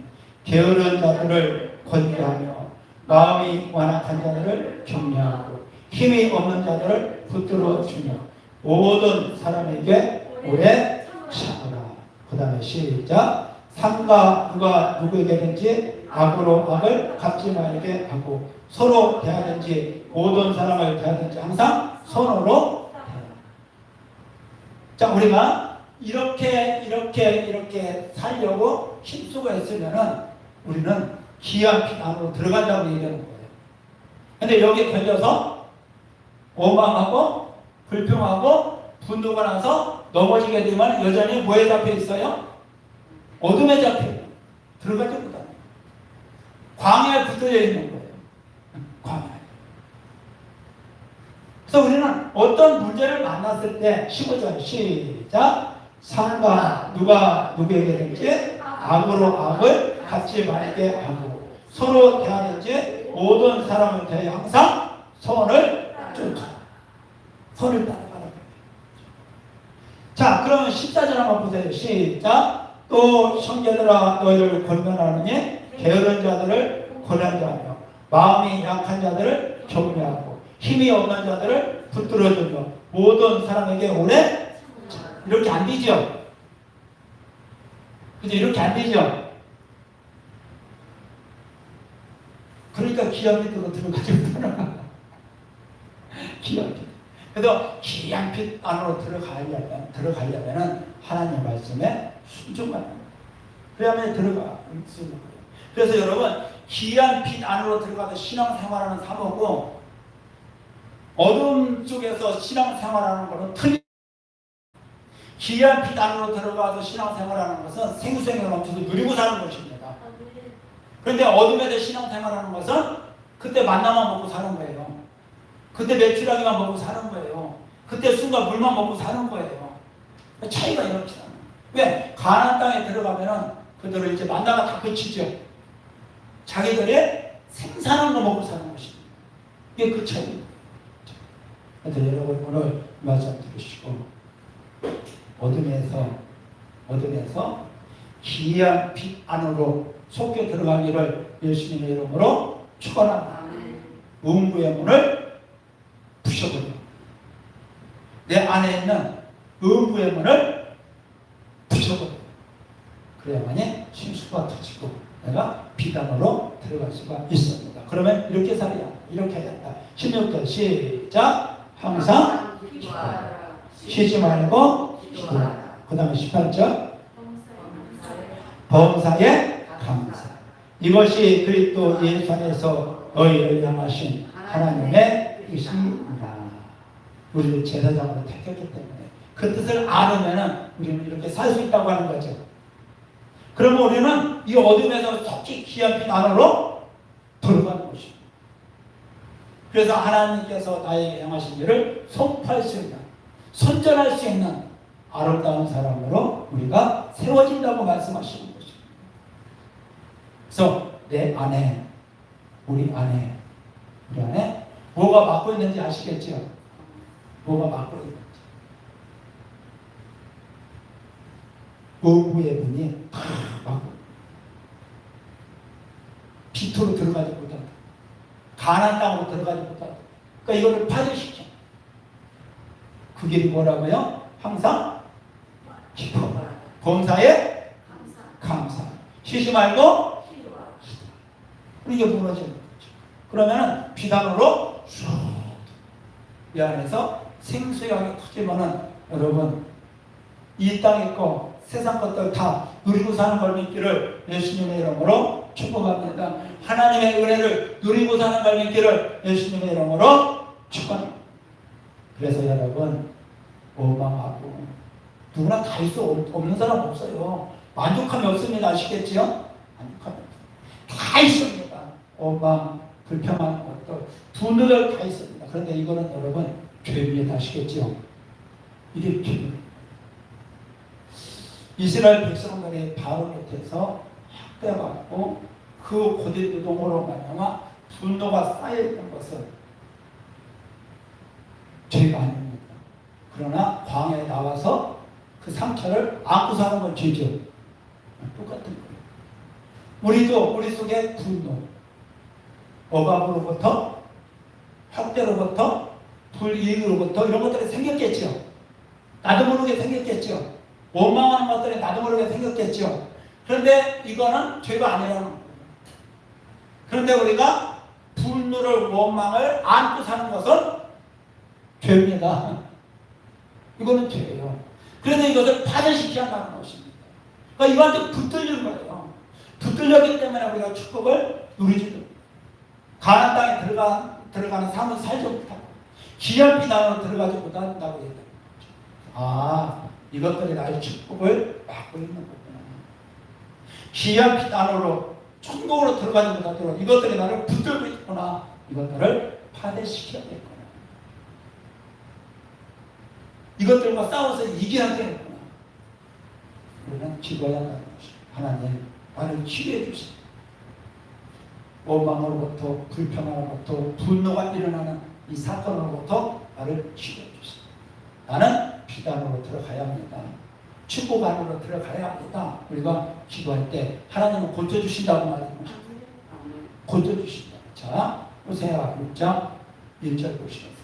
게으른 자들을 권고하며 마음이 완악한 자들을 격려하고 힘이 없는 자들을 붙들어 주며 모든 사람에게 오래 참으라. 그 다음에 시작. 상가 누가 누구에게든지 악으로 악을 갚지 말게 하고 서로 대하든지 모든 사람을 대하든지 항상 선으로 대하라. 자, 우리가 이렇게 살려고 힘쓰고 했으면은 우리는 귀한 빛 안으로 들어간다고 얘기하는 거예요. 근데 여기에 걸려서 원망하고 불평하고 분노가 나서 넘어지게 되면 여전히 뭐에 잡혀 있어요? 어둠에 잡혀 들어가지 못하는 거예요. 광야에 붙어져 있는 거예요. 광야에. 그래서 우리는 어떤 문제를 만났을 때 15절 시작. 상가 누가 누구에게든지 악으로 악을 갚지 말게 하고 서로 대하든지 모든 사람을 대해 항상 선을 쫓아. 선을 따라가는 거예요. 자, 그러면 14절 한번 보세요. 시작. 또 형제들아 너희를 권면하느니 게으른 자들을 권한자하며 마음이 약한 자들을 격려하고 힘이 없는 자들을 붙들어주며 모든 사람에게 오래 이렇게 안 되죠. 그죠? 이렇게 안 되죠. 그러니까 기한 빛으로 들어가지 못하는 기한 빛. 그래서 기한 빛 안으로 들어가려면 하나님 말씀에 순종하는 거예요. 그래야만 들어가 수 있는 거예요. 그래서 여러분 기한 빛 안으로 들어가서 신앙생활하는 사모고 어둠 속에서 신앙생활하는 것은 틀린. 기한 빛 안으로 들어가서 신앙생활하는 것은 생수생을 멈춰서 누리고 사는 것입니다. 그런데 어둠에서 신앙생활하는 것은 그때 만나만 먹고 사는 거예요. 그때 메추라기만 먹고 사는 거예요. 그때 순간 물만 먹고 사는 거예요. 차이가 이렇게 나요. 왜? 가나안 땅에 들어가면은 그들을 이제 만나가 다 그치죠. 자기들의 생산한 거 먹고 사는 것입니다. 이게 그 차이입니다. 그래서 여러분 오늘 말씀 들으시고 어둠에서 기이한 빛 안으로 속게 들어가기를 예수님의 이름으로 축원합니다. 음부의 문을 부셔버려. 내 안에 있는 음부의 문을 부셔버려. 그래야만이 심수가 터지고 내가 비단으로 들어갈 수가 있습니다. 그러면 이렇게 살아야 한다. 이렇게 해야 한다. 16절 시작. 항상 쉬지 말고 기도하라. 그 다음에 18절 범사에 감사. 이것이 그리스도 예수 안에서 너희를 향하신 하나님의 뜻이니라. 우리를 제사장으로 택했기 때문에 그 뜻을 알으면 우리는 이렇게 살 수 있다고 하는 거죠. 그러면 우리는 이 어둠에서 속히 기한 빛 안으로 들어가는 것입니다. 그래서 하나님께서 나에게 향하신 일을 선포할 수 있는, 선전할 수 있는 아름다운 사람으로 우리가 세워진다고 말씀하시는 것입니다. 그래서 내 안에, 우리 안에 뭐가 막고 있는지 아시겠죠? 뭐가 막고 있는지. 의구의 문이 다 막고 빛으로 들어가지 못한다. 가나안 땅으로 들어가지 못한다. 그러니까 이거를 파괴시켜. 그 길이 뭐라고요? 항상 기뻐. 범사에 감사. 쉬지 말고 이게 무너지는 거죠. 그러면 비단으로 쑥 이 안에서 생수하게 터지면은 여러분 이 땅의 거 세상 것들 다 누리고 사는 걸 믿기를 예수님의 이름으로 축복합니다. 하나님의 은혜를 누리고 사는 걸 믿기를 예수님의 이름으로 축복합니다. 그래서 여러분 원망하고 누구나 다 있어. 없는 사람 없어요. 만족함이 없습니다. 아시겠지요? 만족함이 다 있습니다. 원망, 불평하는 것들 두뇌를 다 있습니다. 그런데 이거는 여러분 죄입니다. 아시겠지요? 이게 죄입니다. 이스라엘 백성들이 바로 밑에서 학대받고 그 고대 노동으로 말미암아 분노가 쌓여있는 것은 죄가 아닙니다. 그러나 광야에 나와서 그 상처를 안고 사는 건 죄죠. 똑같은 거예요. 우리도 우리 속에 분노, 억압으로부터, 학대로부터, 불이익으로부터 이런 것들이 생겼겠죠. 나도 모르게 생겼겠죠. 원망하는 것들이 나도 모르게 생겼겠죠. 그런데 이거는 죄가 아니라는 거예요. 그런데 우리가 분노를, 원망을 안고 사는 것은 죄입니다. 이거는 죄예요. 그래서 이것을 파괴시켜야 한다는 것입니다. 그러니까 이거한테 붙들리는 거예요. 붙들렸기 때문에 우리가 축복을 누리지 못해요. 가나안 땅에 들어가는 삶을 살지 못하고 기한 빛 안으로 들어가지 못한다고 얘기합니다. 아, 이것들이 나의 축복을 막고 있는 거구나. 기한 빛 안으로 천국으로 들어가지 못하도록 이것들이 나를 붙들고 있구나. 이것들을 파괴시켜야겠구나. 이것들과 싸워서 이겨야 되겠구나. 우리는 기도해야 한다는 것입니다. 하나님, 나를 치유해 주세요. 원망으로부터, 불평으로부터, 분노가 일어나는 이 사건으로부터 나를 치료해 주세요. 나는 비단으로 들어가야 합니다. 축복 안으로 들어가야 합니다. 우리가 기도할 때 하나님은 고쳐주신다고 말합니다. 고쳐주신다. 자, 호세아 6장 1절 보시겠습니다.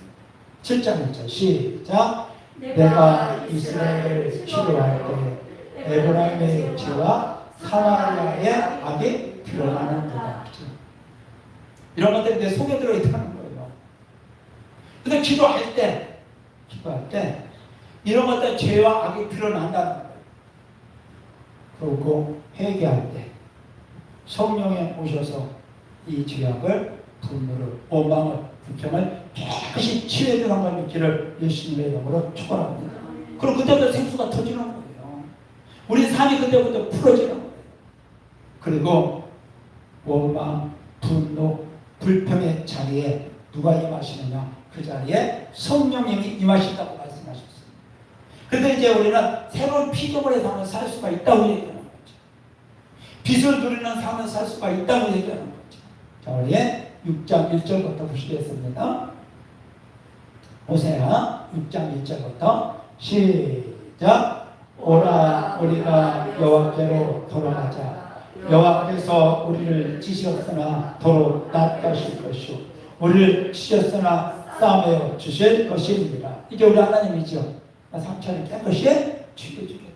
7장 1절 시작. 내가 이스라엘을 치료할 때 에브라임의 죄와 사마리아의 악이 드러나는도다. 이런 것들이 내 속에 들어있다는 거예요. 근데 기도할 때 이런 것들 죄와 악이 드러난다는 거예요. 그리고 회개할 때 성령에 오셔서 이 죄악을, 분노를, 원망을, 불평을 깨끗이 치유해 주는 하나님의 길을 예수님의 이름으로 축원합니다. 그럼 그때부터 생수가 터지는 거예요. 우리 삶이 그때부터 풀어지는 거예요. 그리고 원망, 분노, 불평의 자리에 누가 임하시느냐? 그 자리에 성령님이 임하신다고 말씀하셨어요. 그런데 이제 우리는 새로운 피조물의 삶을 살 수가 있다고 얘기하는 거죠. 빛을 누리는 삶을 살 수가 있다고 얘기하는 거죠. 자, 우리 6장 1절부터 보시겠습니다. 호세아 6장 1절부터 시작. 오라 우리가 여호와께로 돌아가자. 여호와께서 우리를 찌셨으나 도로 낫가실 것이요 우리를 치셨으나 싸매어 주실 것입니다. 이게 우리 하나님이죠. 상처를 깨끗이 죽여주겠다.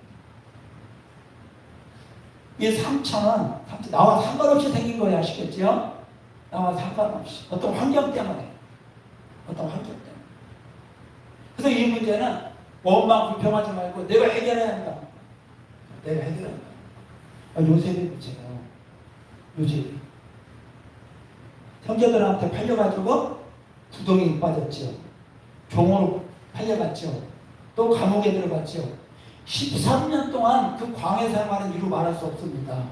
이 상처는 나와 상관없이 생긴 거예요. 아시겠죠? 나와 상관없이 어떤 환경 때문에 그래서 이 문제는 원망 불평하지 말고 내가 해결해야 한다. 요셉이 문제예요. 요셉이 형제들한테 팔려가지고 부동에 빠졌죠. 종으로 팔려갔죠. 또 감옥에 들어갔죠. 13년 동안 그 광해 생활은 이루 말할 수 없습니다.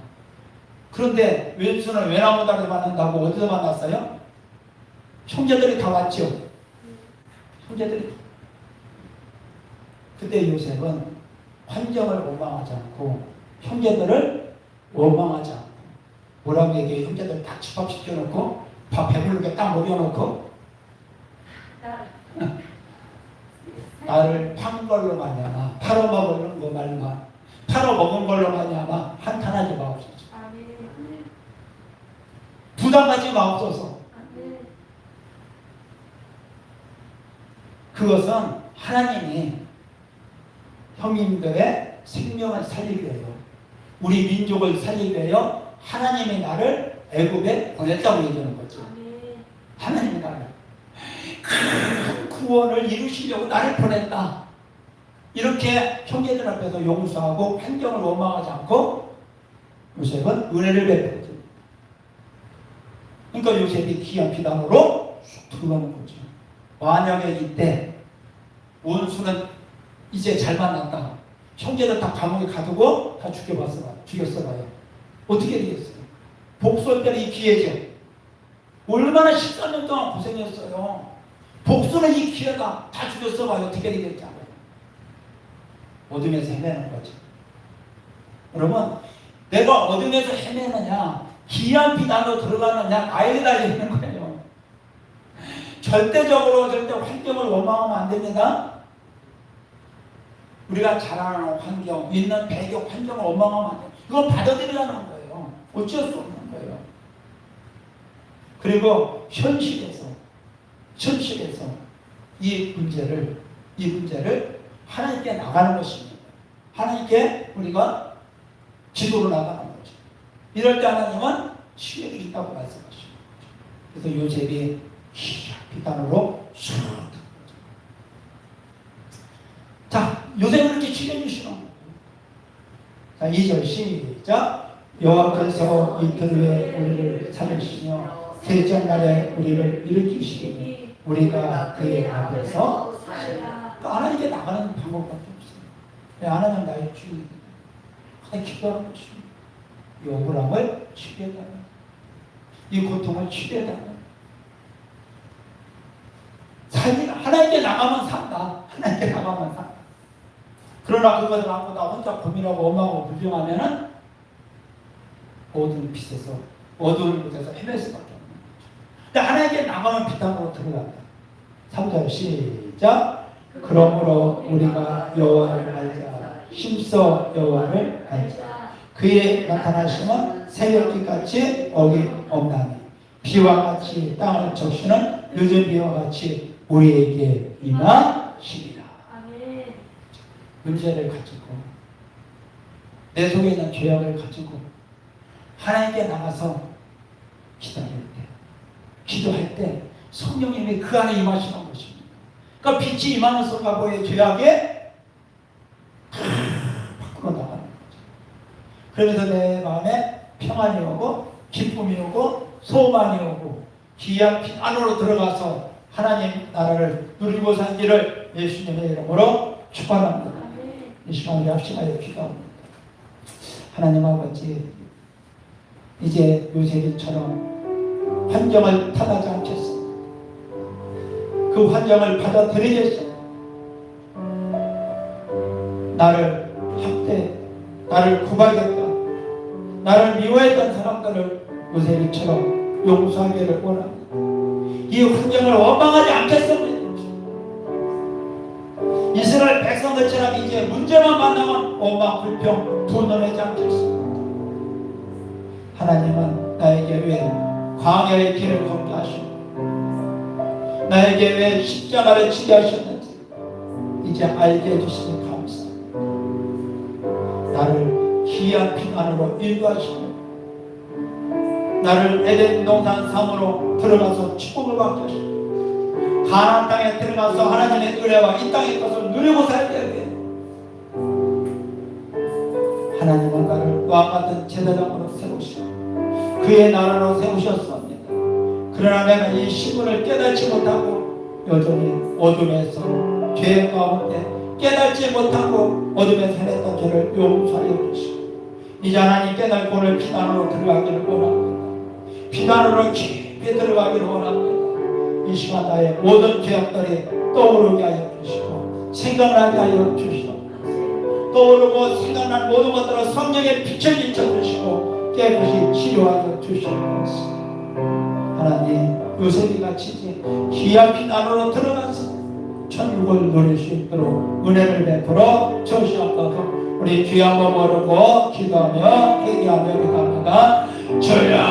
그런데 왼수는 외나무다리 만난다고 어디서 만났어요? 형제들이 다 왔죠. 그때 요셉은 환경을 원망하지 않고 형제들을 원망하지 않고 뭐라고 얘기해? 형제들 다 집합시켜놓고 밥 배부르게 딱 먹여놓고 나를 판 걸로 말미암아 팔아먹은 거 말만 팔아먹은 걸로 말미암아 한탄하지 마옵소서. 부담하지 마옵소서. 그것은 하나님이 형님들의 생명을 살리기 위하여 우리 민족을 살리기 위하여 하나님이 나를 애굽에 보냈다고 얘기하는 거죠. 하나님이 나를 큰 구원을 이루시려고 나를 보냈다. 이렇게 형제들 앞에서 용서하고 환경을 원망하지 않고 요셉은 은혜를 베풀었죠. 그러니까 요셉이 귀한 피단으로 쑥 들어가는 거죠. 만약에 이때 원수는 이제 잘 만났다. 형제들 다 감옥에 가두고 다 죽였어봐요. 어떻게 되겠어요? 복수할 때는 이 기회죠. 얼마나 13년 동안 고생했어요. 복수는 이 기회가 다 죽였어봐요. 어떻게 되겠지? 어둠에서 헤매는 거죠. 여러분, 내가 어둠에서 헤매느냐, 귀한 피단으로 들어가느냐, 나에 달리는 거예요. 절대 환경을 원망하면 안 됩니다. 우리가 자라는 환경, 있는 배경, 환경을 원망하면 안 돼요. 이건 받아들이라는 거예요. 어쩔 수 없는 거예요. 그리고 현실에서 이 문제를 하나님께 나가는 것입니다. 하나님께 우리가 기도로 나가는 거죠. 이럴 때 하나님은 치유해 주겠다고 말씀하십니다. 그래서 요셉이 비단으로 쑥. 자, 요셉을 이렇게 치유해 주시는 거예요. 자, 2절 시작. 여호와께서 이틀 후에 우리를 살리시며 셋째 날에 우리를 일으키시니 우리가 그의 앞에서 하나님께 나가는 방법밖에 없어요. 하나님 나의 주인, 하나님 기도하는 것입니다. 이 억울함을 치유해달라, 이 고통을 치유해달라. 하나님께 나가면 산다. 하나님께 나가면 산다. 그러나 그것을 안고 나 혼자 고민하고 원망하고 불평하면은 어두운 빛에서 어두운 곳에서 헤맬 수밖에 없는 거죠. 근데 하나님께 나가면 비단으로 들어간다. 3절 시작. 그러므로 우리가 여호와를 알자. 힘써 여호와를 알자. 그의 나타나심은 새벽빛같이 어김없나니 비와 같이 땅을 적시는 늦은 비와 같이 우리에게 임하시리라. 문제를 가지고 내 속에 있는 죄악을 가지고 하나님께 나가서 기다릴 때, 기도할 때 성령님이 그 안에 임하시는 것입니다. 그러니까 빛이 임하는 순간보의 죄악에 밖으로 나가는 거죠. 그러면서 내 마음에 평안이 오고 기쁨이 오고 소망이 오고 귀한 빛 안으로 들어가서 하나님 나라를 누리고 살기를 예수님의 이름으로 축원합니다. 이 시간 우리 합심하여 기도합니다. 하나님 아버지, 이제 요셉이처럼 환경을 탓하지 않겠습니다. 그 환경을 받아들이겠습니다. 나를 학대, 나를 구박했다, 나를 미워했던 사람들을 요셉이처럼 용서하기를 원합니다. 이 환경을 원망하지 않겠습니다. 이스라엘 백성들처럼 이제 문제만 만나면 원망, 불평, 분노하지 않겠습니다. 하나님은 나에게 왜 광야의 길을 걷게 하시고 나에게 왜 십자가를 지게 하셨는지 이제 알게 해주시니 감사합니다. 나를 귀한 빛 안으로 인도하시고 나를 에덴 동산 상으로 들어가서 축복을 받게 하시고 가나안 땅에 들어가서 하나님의 은혜와 이 땅의 것을 누리고 살게 하게 하나님은 나를 왕같은 제사장으로 세우시고 그의 나라로 세우셨습니다. 그러나 내가 이 신분을 깨닫지 못하고 여전히 어둠에서 죄 가운데 깨닫지 못하고 어둠에 살았던 죄를 용서하여 주시고 이제 하나님 깨닫고 오늘 피난으로 들어가기를 원합니다. 피난으로 깊이 들어가기를 원합니다. 이 시간 나의 모든 죄악들이 떠오르게 하여 주시고 생각나게 하여 주시고 떠오르고 생각난 모든 것들을 성령의 빛을 비춰주시고 깨끗이 치료하여 주시옵소서. 하나님 요셉이 같이 귀한 빛 안으로 들어가서 천국을 누릴 수 있도록 은혜를 베풀어 주시옵소서. 우리 귀한 거 모르고 기도하며 회개하며 기도합니다. 주여